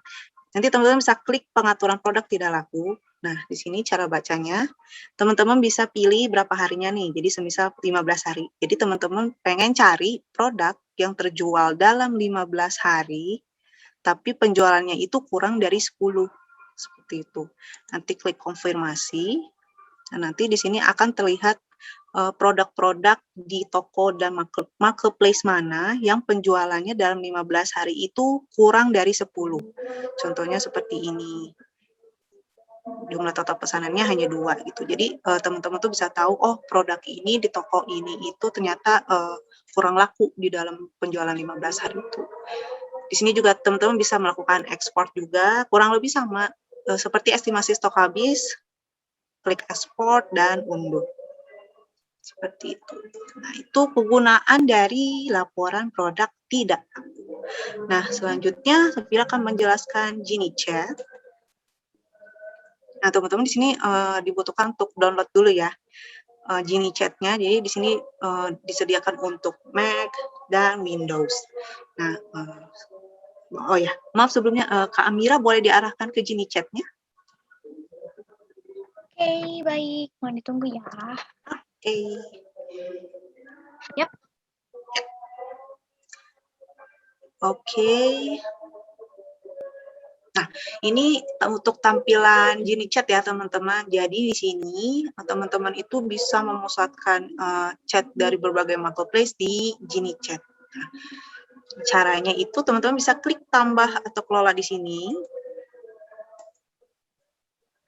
Nanti teman-teman bisa klik pengaturan produk tidak laku. Nah, di sini cara bacanya, teman-teman bisa pilih berapa harinya nih. Jadi semisal 15 hari. Jadi teman-teman pengen cari produk yang terjual dalam 15 hari, tapi penjualannya itu kurang dari 10. Seperti itu. Nanti klik konfirmasi. Nah, nanti di sini akan terlihat produk-produk di toko dan marketplace mana yang penjualannya dalam 15 hari itu kurang dari 10. Contohnya seperti ini. Jumlah total pesanannya hanya 2 gitu. Jadi teman-teman tuh bisa tahu, oh produk ini di toko ini itu ternyata kurang laku di dalam penjualan 15 hari itu. Di sini juga teman-teman bisa melakukan ekspor juga, kurang lebih sama seperti estimasi stok habis, klik ekspor dan unduh. Seperti itu. Nah, itu kegunaan dari laporan produk tidak laku. Nah, selanjutnya Safira akan menjelaskan Gini Chat. Nah, teman-teman di sini dibutuhkan untuk download dulu ya Gini Chat-nya. Jadi di sini disediakan untuk Mac dan Windows. Nah, oh ya, maaf sebelumnya Kak Amira boleh diarahkan ke Gini Chat-nya? Oke, baik. Mohon ditunggu ya. Oke. Yap. Oke. Nah, ini untuk tampilan Gini Chat ya teman-teman. Jadi di sini teman-teman itu bisa memusatkan chat dari berbagai marketplace di Gini Chat. Nah, caranya itu teman-teman bisa klik tambah atau kelola di sini.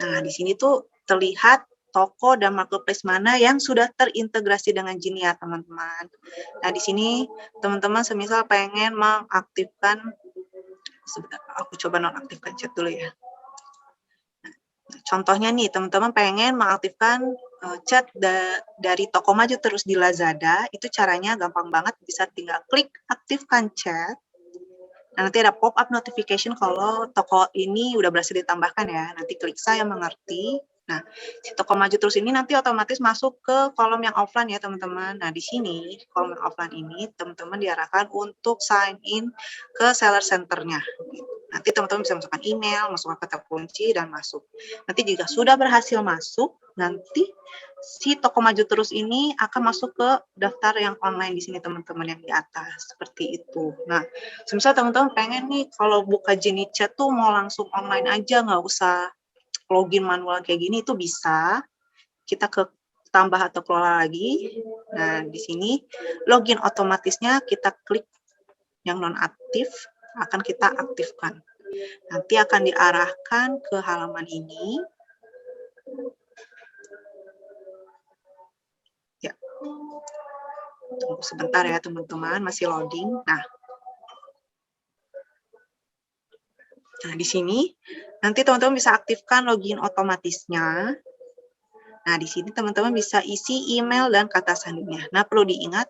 Nah, di sini tuh terlihat toko dan marketplace mana yang sudah terintegrasi dengan Gini ya teman-teman. Nah, di sini teman-teman semisal pengen mengaktifkan, sebentar, aku coba nonaktifkan chat dulu ya. Contohnya nih, teman-teman pengen mengaktifkan chat dari toko maju terus di Lazada, itu caranya gampang banget, bisa tinggal klik aktifkan chat. Nah, nanti ada pop-up notification kalau toko ini udah berhasil ditambahkan ya. Nanti klik saya mengerti. Nah, si toko maju terus ini nanti otomatis masuk ke kolom yang offline ya teman-teman. Nah, di sini kolom yang offline ini teman-teman diarahkan untuk sign in ke seller center-nya. Nanti teman-teman bisa masukkan email, masukkan kata kunci, dan masuk. Nanti jika sudah berhasil masuk, nanti si toko maju terus ini akan masuk ke daftar yang online di sini teman-teman yang di atas. Seperti itu. Nah, semisal teman-teman pengen nih kalau buka Gini Chat tuh mau langsung online aja, nggak usah login manual kayak gini, itu bisa. Kita ke tambah atau kelola lagi. Nah, di sini login otomatisnya kita klik yang nonaktif, akan kita aktifkan. Nanti akan diarahkan ke halaman ini. Ya. Tunggu sebentar ya teman-teman, masih loading. Nah, di sini nanti teman-teman bisa aktifkan login otomatisnya. Nah, di sini teman-teman bisa isi email dan kata sandinya. Nah, perlu diingat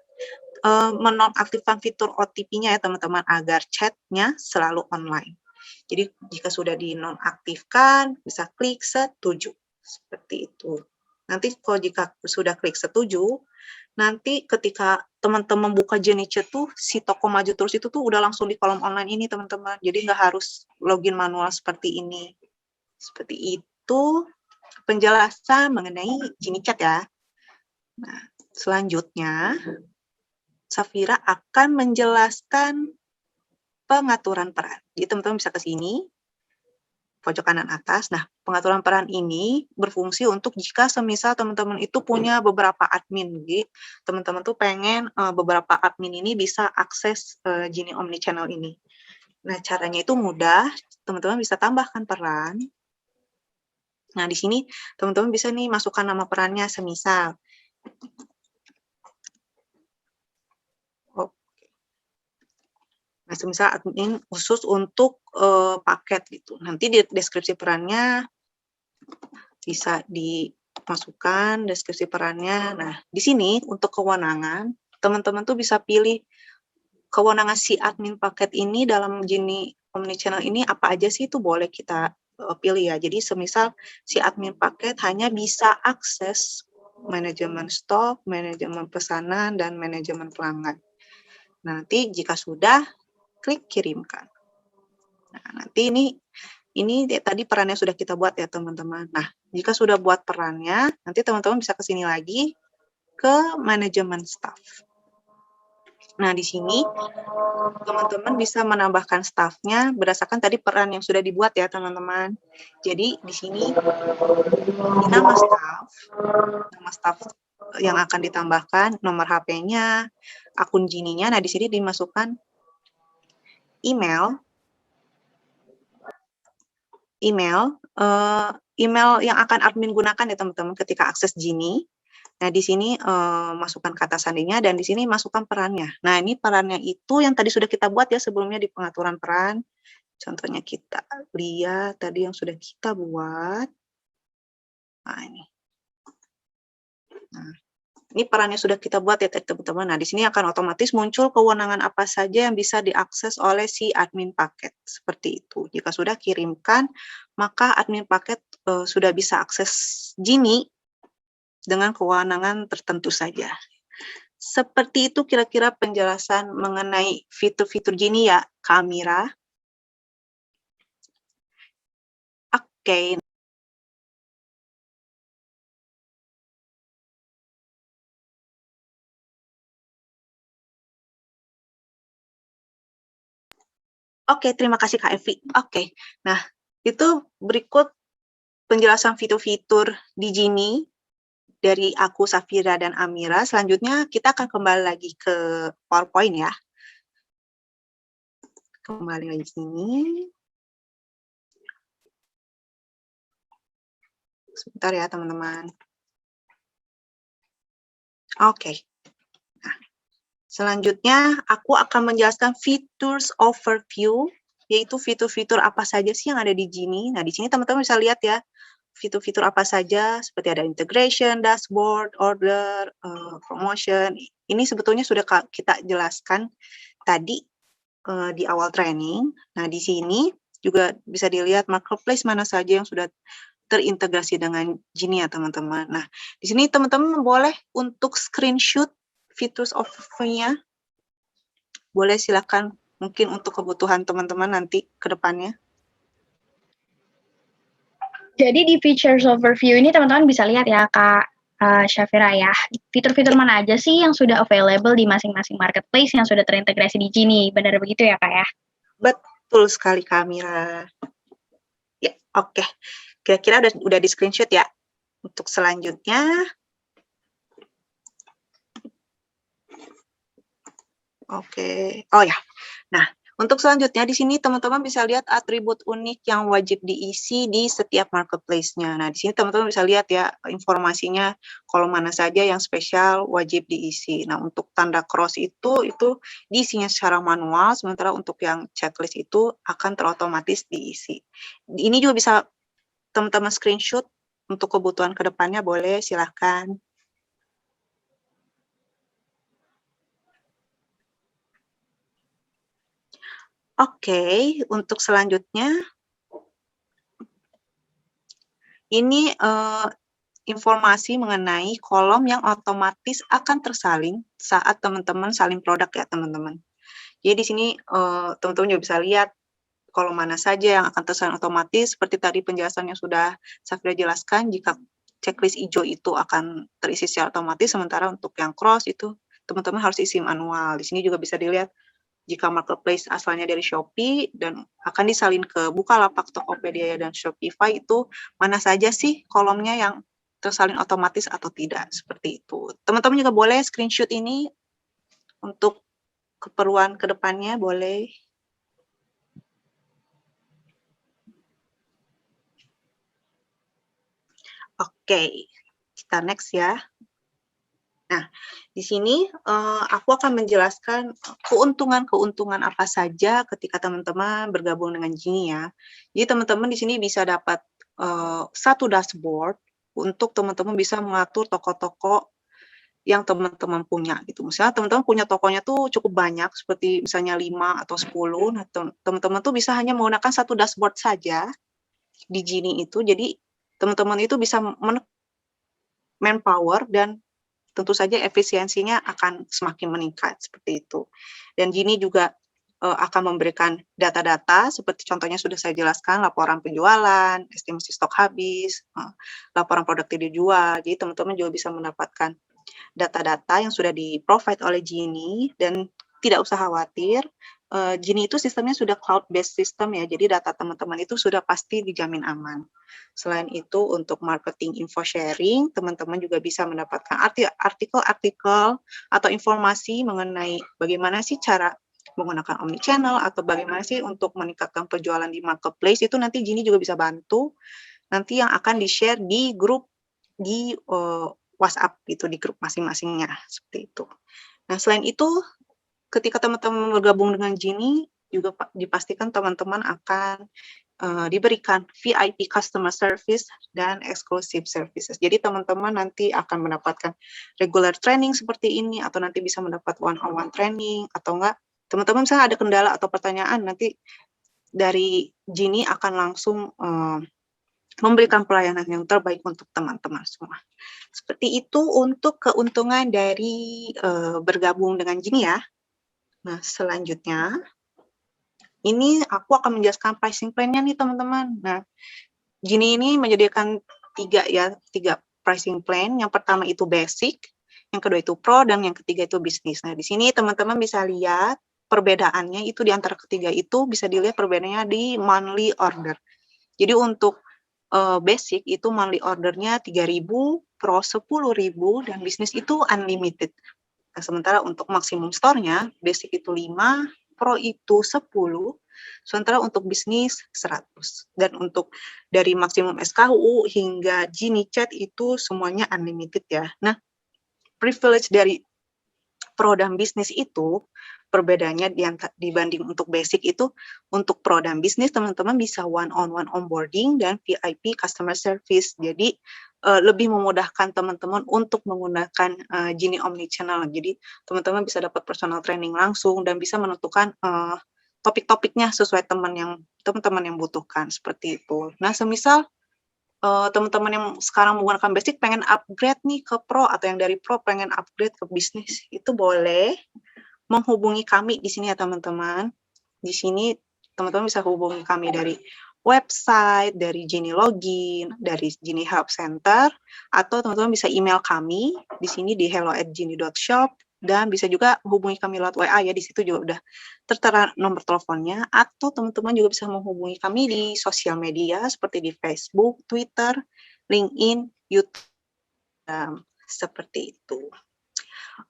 menonaktifkan fitur OTP-nya ya teman-teman agar chat-nya selalu online. Jadi jika sudah dinonaktifkan, bisa klik setuju. Seperti itu. Nanti kalau jika sudah klik setuju, nanti ketika teman-teman buka Genie-Chat tuh, si toko maju terus itu tuh udah langsung di kolom online ini, teman-teman. Jadi nggak harus login manual seperti ini. Seperti itu penjelasan mengenai Genie-Chat ya. Nah, selanjutnya, Safira akan menjelaskan pengaturan peran. Jadi teman-teman bisa ke sini, pojok kanan atas. Nah, pengaturan peran ini berfungsi untuk jika semisal teman-teman itu punya beberapa admin. Jadi, teman-teman tuh pengen beberapa admin ini bisa akses Genie Omnichannel ini. Nah, caranya itu mudah. Teman-teman bisa tambahkan peran. Nah, di sini teman-teman bisa nih masukkan nama perannya semisal. Nah, semisal admin khusus untuk paket gitu. Nanti di deskripsi perannya bisa dimasukkan deskripsi perannya. Nah, di sini untuk kewenangan, teman-teman tuh bisa pilih kewenangan si admin paket ini dalam Genie Omnichannel ini apa aja sih, itu boleh kita pilih ya. Jadi semisal si admin paket hanya bisa akses manajemen stok, manajemen pesanan, dan manajemen pelanggan. Nanti jika sudah, klik kirimkan. Nah, nanti ini tadi perannya sudah kita buat ya teman-teman. Nah, jika sudah buat perannya, nanti teman-teman bisa ke sini lagi ke manajemen staff. Nah, di sini teman-teman bisa menambahkan staffnya berdasarkan tadi peran yang sudah dibuat ya teman-teman. Jadi di sini di nama staff yang akan ditambahkan, nomor HP-nya, akun Genie-nya. Nah, di sini dimasukkan email yang akan admin gunakan ya teman-teman ketika akses Genie. Nah, di sini masukkan kata sandinya dan di sini masukkan perannya. Nah, ini perannya itu yang tadi sudah kita buat ya sebelumnya di pengaturan peran. Contohnya kita lihat tadi yang sudah kita buat. Nah, ini. Nah, ini perannya sudah kita buat ya teman-teman. Nah, di sini akan otomatis muncul kewenangan apa saja yang bisa diakses oleh si admin paket. Seperti itu. Jika sudah kirimkan, maka admin paket sudah bisa akses Genie dengan kewenangan tertentu saja. Seperti itu kira-kira penjelasan mengenai fitur-fitur Genie ya, Kak Amira. Oke. Oke, terima kasih Kak Evi. Oke, nah itu berikut penjelasan fitur-fitur di Genie dari aku, Safira, dan Amira. Selanjutnya kita akan kembali lagi ke PowerPoint ya. Kembali lagi sini. Sebentar ya teman-teman. Oke. Nah, selanjutnya aku akan menjelaskan features overview, yaitu fitur-fitur apa saja sih yang ada di Genie. Nah, di sini teman-teman bisa lihat ya, fitur-fitur apa saja, seperti ada integration, dashboard, order, promotion. Ini sebetulnya sudah kita jelaskan tadi di awal training. Nah, di sini juga bisa dilihat marketplace mana saja yang sudah terintegrasi dengan Genie ya teman-teman. Nah, di sini teman-teman boleh untuk screenshot features overview-nya. Boleh silakan, mungkin untuk kebutuhan teman-teman nanti ke depannya. Jadi di features overview ini teman-teman bisa lihat ya Kak Syafira ya, fitur-fitur mana aja sih yang sudah available di masing-masing marketplace yang sudah terintegrasi di Genie. Benar begitu ya Kak ya? Betul sekali Kak Amira. Ya, oke. Kira-kira udah di screenshot ya. Untuk selanjutnya. Oke. Oh ya. Nah, untuk selanjutnya di sini teman-teman bisa lihat atribut unik yang wajib diisi di setiap marketplace-nya. Nah, di sini teman-teman bisa lihat ya informasinya, kolom mana saja yang spesial wajib diisi. Nah, untuk tanda cross itu diisinya secara manual, sementara untuk yang checklist itu akan terotomatis diisi. Ini juga bisa teman-teman screenshot untuk kebutuhan kedepannya, boleh silahkan. Oke, untuk selanjutnya, ini informasi mengenai kolom yang otomatis akan tersalin saat teman-teman salin produk ya teman-teman. Jadi di sini teman-teman juga bisa lihat kolom mana saja yang akan tersalin otomatis, seperti tadi penjelasan yang sudah Safira jelaskan, jika checklist hijau itu akan terisi secara otomatis, sementara untuk yang cross itu teman-teman harus isi manual. Di sini juga bisa dilihat jika marketplace asalnya dari Shopee dan akan disalin ke Bukalapak, Tokopedia, dan Shopify, itu mana saja sih kolomnya yang tersalin otomatis atau tidak, seperti itu. Teman-teman juga boleh screenshot ini untuk keperluan kedepannya, boleh. Oke, kita next ya. Nah, di sini aku akan menjelaskan keuntungan-keuntungan apa saja ketika teman-teman bergabung dengan Gini ya. Jadi teman-teman di sini bisa dapat satu dashboard untuk teman-teman bisa mengatur toko-toko yang teman-teman punya gitu. Misalnya teman-teman punya tokonya tuh cukup banyak, seperti misalnya 5 atau 10, nah teman-teman tuh bisa hanya menggunakan satu dashboard saja di Gini itu, jadi teman-teman itu bisa manpower dan tentu saja efisiensinya akan semakin meningkat, seperti itu. Dan Gini juga akan memberikan data-data, seperti contohnya sudah saya jelaskan, laporan penjualan, estimasi stok habis, laporan produk tidak dijual, jadi teman-teman juga bisa mendapatkan data-data yang sudah di-provide oleh Gini, dan tidak usah khawatir, Gini itu sistemnya sudah cloud-based system ya, jadi data teman-teman itu sudah pasti dijamin aman. Selain itu, untuk marketing info sharing, teman-teman juga bisa mendapatkan artikel-artikel atau informasi mengenai bagaimana sih cara menggunakan omnichannel atau bagaimana sih untuk meningkatkan penjualan di marketplace, itu nanti Gini juga bisa bantu, nanti yang akan di-share di grup di WhatsApp gitu, di grup masing-masingnya, seperti itu. Nah, selain itu, ketika teman-teman bergabung dengan Gini, juga dipastikan teman-teman akan diberikan VIP customer service dan exclusive services. Jadi teman-teman nanti akan mendapatkan regular training seperti ini, atau nanti bisa mendapat one-on-one training, atau enggak, teman-teman misalnya ada kendala atau pertanyaan, nanti dari Gini akan langsung memberikan pelayanan yang terbaik untuk teman-teman semua. Seperti itu untuk keuntungan dari bergabung dengan Gini ya. Nah, selanjutnya, ini aku akan menjelaskan pricing plan-nya nih teman-teman. Nah, Gini ini menyediakan tiga pricing plan. Yang pertama itu basic, yang kedua itu pro, dan yang ketiga itu bisnis. Nah, di sini teman-teman bisa lihat perbedaannya itu di antara ketiga itu bisa dilihat perbedaannya di monthly order. Jadi untuk basic itu monthly ordernya 3.000, pro 10.000, dan bisnis itu unlimited. Nah, sementara untuk maksimum store-nya, basic itu 5, pro itu 10, sementara untuk bisnis 100. Dan untuk dari maksimum SKU hingga Gini Chat itu semuanya unlimited ya. Nah, privilege dari pro dan bisnis itu, perbedaannya dibanding untuk basic itu, untuk pro dan bisnis teman-teman bisa one-on-one onboarding dan VIP customer service. Jadi lebih memudahkan teman-teman untuk menggunakan Gini Omnichannel. Jadi teman-teman bisa dapat personal training langsung dan bisa menentukan topik-topiknya sesuai teman-teman yang butuhkan, seperti itu. Nah, semisal teman-teman yang sekarang menggunakan basic pengen upgrade nih ke pro, atau yang dari pro pengen upgrade ke bisnis, itu boleh menghubungi kami di sini ya teman-teman. Di sini teman-teman bisa hubungi kami dari website, dari Gini Login, dari Gini Help Center, atau teman-teman bisa email kami di sini di hello@gini.shop, dan bisa juga hubungi kami lewat WA ya, di situ juga udah tertera nomor teleponnya, atau teman-teman juga bisa menghubungi kami di sosial media seperti di Facebook, Twitter, LinkedIn, YouTube, seperti itu.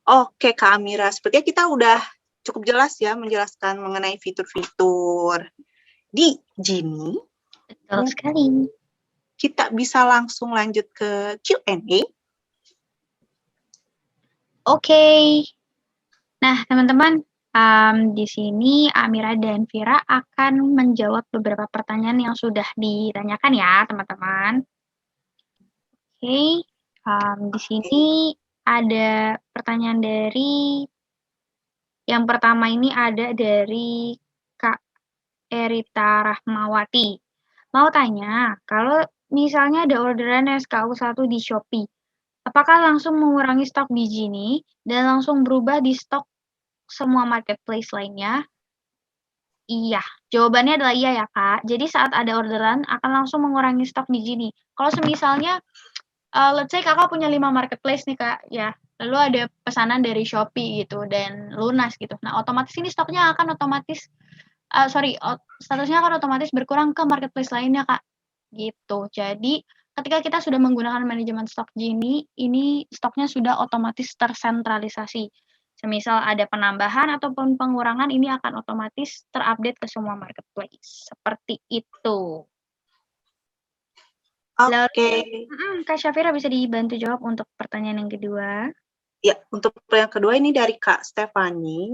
Oke Kak Amira, sepertinya kita udah cukup jelas ya menjelaskan mengenai fitur-fitur di Gini. Betul sekali. Kita bisa langsung lanjut ke Q&A. Oke. Nah, teman-teman, di sini Amira dan Vira akan menjawab beberapa pertanyaan yang sudah ditanyakan ya, teman-teman. Oke, di sini ada pertanyaan dari yang pertama ini ada dari Kak Erita Rahmawati. Mau tanya, kalau misalnya ada orderan SKU 1 di Shopee, apakah langsung mengurangi stok biji ini dan langsung berubah di stok semua marketplace lainnya? Iya, jawabannya adalah iya ya, Kak. Jadi saat ada orderan akan langsung mengurangi stok biji nih. Kalau semisalnya, let's say Kakak punya 5 marketplace nih, Kak, ya. Lalu ada pesanan dari Shopee gitu dan lunas gitu. Nah, otomatis ini stoknya akan otomatis statusnya akan otomatis berkurang ke marketplace lainnya, Kak. Gitu. Jadi, ketika kita sudah menggunakan manajemen stok Gini, ini stoknya sudah otomatis tersentralisasi. Semisal ada penambahan ataupun pengurangan, ini akan otomatis terupdate ke semua marketplace. Seperti itu. Lalu, Oke. Kak Syafira bisa dibantu jawab untuk pertanyaan yang kedua? Ya, untuk yang kedua ini dari Kak Stefani.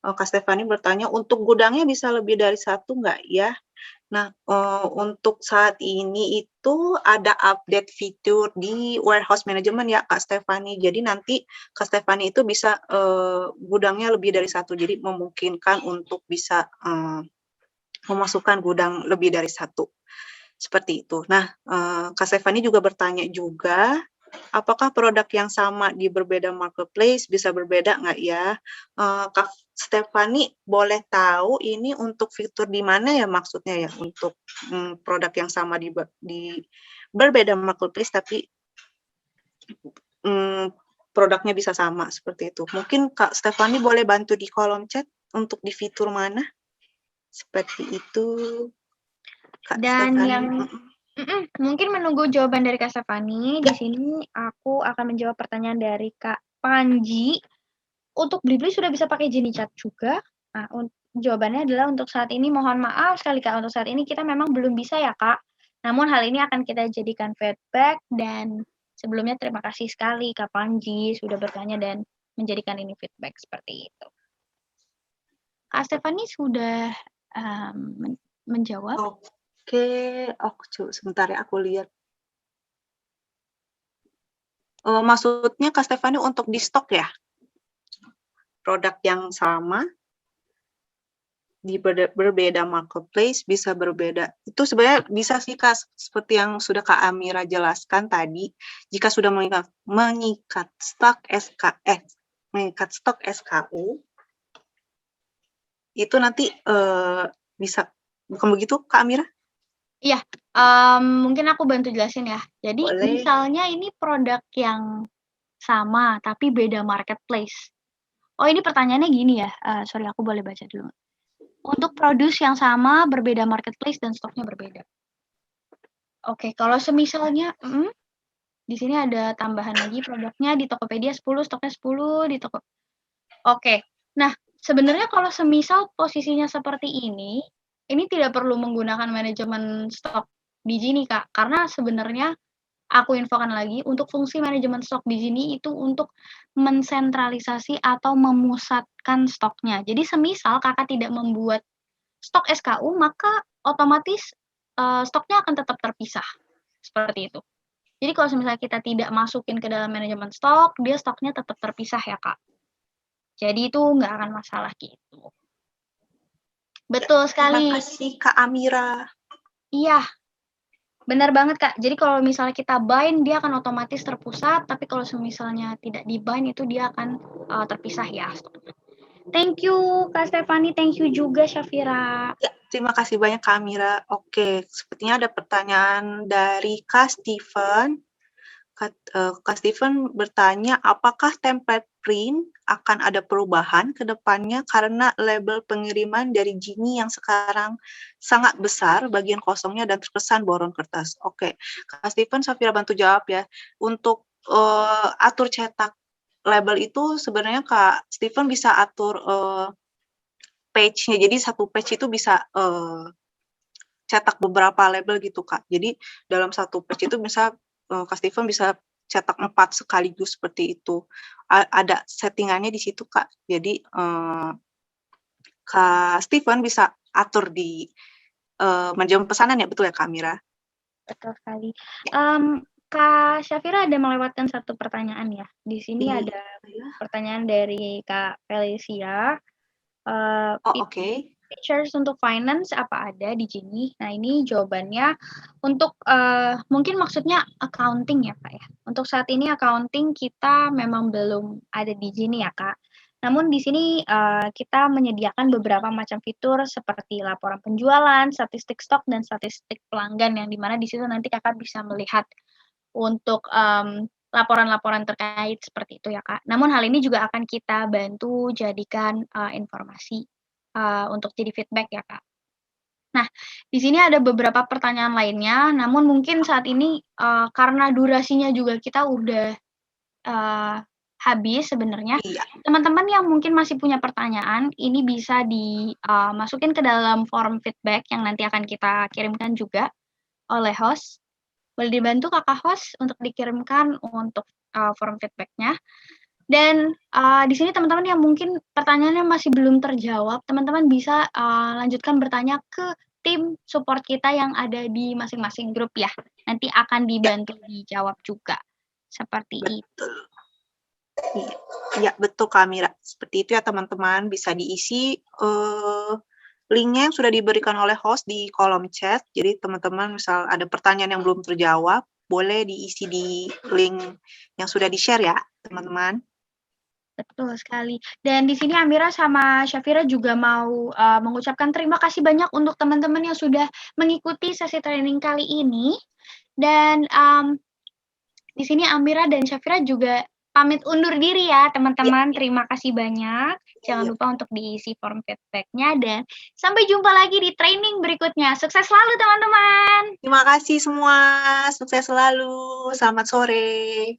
Kak Stefani bertanya, untuk gudangnya bisa lebih dari 1 nggak ya? Nah, untuk saat ini itu ada update fitur di warehouse management ya, Kak Stefani. Jadi nanti Kak Stefani itu bisa, gudangnya lebih dari 1, jadi memungkinkan untuk bisa, memasukkan gudang lebih dari 1, seperti itu. Nah, Kak Stefani juga bertanya juga, apakah produk yang sama di berbeda marketplace bisa berbeda nggak ya? Kak Stefani boleh tahu ini untuk fitur di mana ya maksudnya ya untuk, produk yang sama di berbeda marketplace tapi, produknya bisa sama seperti itu. Mungkin Kak Stefani boleh bantu di kolom chat untuk di fitur mana? Seperti itu, Kak Dan Stefani. yang mungkin menunggu jawaban dari Kak Stefani, di sini aku akan menjawab pertanyaan dari Kak Panji. Untuk Blibli sudah bisa pakai Genie Chat juga. Nah, jawabannya adalah untuk saat ini mohon maaf sekali Kak, untuk saat ini kita memang belum bisa ya Kak. Namun hal ini akan kita jadikan feedback dan sebelumnya terima kasih sekali Kak Panji sudah bertanya dan menjadikan ini feedback seperti itu. Kak Stefani sudah menjawab? Oke, sebentar ya aku lihat. Maksudnya Kak Stefani untuk di stok ya? Produk yang sama di berbeda marketplace bisa berbeda. Itu sebenarnya bisa sih Kak, seperti yang sudah Kak Amira jelaskan tadi, jika sudah mengikat stok SKU, itu nanti, bisa bukan begitu Kak Amira? Iya, mungkin aku bantu jelasin ya. Jadi Boleh. misalnya ini produk yang sama tapi beda marketplace. Oh ini pertanyaannya gini ya, sorry aku boleh baca dulu. Untuk produce yang sama berbeda marketplace dan stoknya berbeda. Oke, kalau semisalnya di sini ada tambahan lagi produknya di Tokopedia 10, stoknya 10 di toko. Oke. Nah, sebenarnya kalau semisal posisinya seperti ini tidak perlu menggunakan manajemen stok di Gini, Kak. Karena sebenarnya aku infokan lagi, untuk fungsi manajemen stok di Gini itu untuk mensentralisasi atau memusatkan stoknya. Jadi semisal Kakak tidak membuat stok SKU, maka otomatis, stoknya akan tetap terpisah, seperti itu. Jadi kalau misalnya kita tidak masukin ke dalam manajemen stok, dia stoknya tetap terpisah ya, Kak. Jadi itu nggak akan masalah gitu. Betul sekali. Terima kasih Kak Amira. Iya, benar banget Kak. Jadi kalau misalnya kita bind, dia akan otomatis terpusat, tapi kalau misalnya tidak di bind itu dia akan terpisah ya stoknya. Thank you Kak Stefani, thank you juga Syafira. Ya, terima kasih banyak Kak Amira. Oke, sepertinya ada pertanyaan dari Kak Steven. Kak Steven bertanya, apakah template print akan ada perubahan ke depannya karena label pengiriman dari Gini yang sekarang sangat besar, bagian kosongnya dan terkesan boron kertas. Oke, Kak Steven, Syafira bantu jawab ya. Untuk atur cetak label itu sebenarnya Kak Steven bisa atur page-nya. Jadi satu page itu bisa cetak beberapa label gitu Kak. Jadi dalam satu page itu bisa Kak Steven bisa cetak 4 sekaligus seperti itu. Ada settingannya di situ Kak. Jadi Kak Steven bisa atur di manajemen pesanan ya, betul ya Kak Mira? Betul sekali. Kak Syafira ada melewatkan satu pertanyaan ya. Di sini ada pertanyaan dari Kak Felicia. Oh, oke. Features untuk finance apa ada di sini? Nah, ini jawabannya untuk mungkin maksudnya accounting ya, Kak, ya. Untuk saat ini accounting kita memang belum ada di sini ya, Kak. Namun di sini kita menyediakan beberapa macam fitur seperti laporan penjualan, statistik stok, dan statistik pelanggan yang dimana di situ nanti Kakak bisa melihat untuk laporan-laporan terkait seperti itu ya, Kak. Namun hal ini juga akan kita bantu jadikan informasi untuk jadi feedback ya, Kak. Nah, di sini ada beberapa pertanyaan lainnya, namun mungkin saat ini, karena durasinya juga kita udah, habis sebenarnya, Iya, teman-teman yang mungkin masih punya pertanyaan, ini bisa dimasukin ke dalam form feedback yang nanti akan kita kirimkan juga oleh host. Boleh dibantu Kakak host untuk dikirimkan untuk, form feedback-nya. Dan, di sini teman-teman yang mungkin pertanyaannya masih belum terjawab, teman-teman bisa, lanjutkan bertanya ke tim support kita yang ada di masing-masing grup ya. Nanti akan ya, dibantu dijawab juga, seperti itu. betul. Iya, iya betul Kak Mira. Seperti itu ya teman-teman, bisa diisi linknya yang sudah diberikan oleh host di kolom chat. Jadi teman-teman misal ada pertanyaan yang belum terjawab, boleh diisi di link yang sudah di-share ya teman-teman. Betul sekali. Dan di sini Amira sama Syafira juga mau, mengucapkan terima kasih banyak untuk teman-teman yang sudah mengikuti sesi training kali ini. Dan, di sini Amira dan Syafira juga pamit undur diri ya Ya, teman-teman. Terima kasih banyak. Jangan iya. lupa untuk diisi form feedback-nya dan sampai jumpa lagi di training berikutnya. Sukses selalu teman-teman. Terima kasih semua, sukses selalu, selamat sore.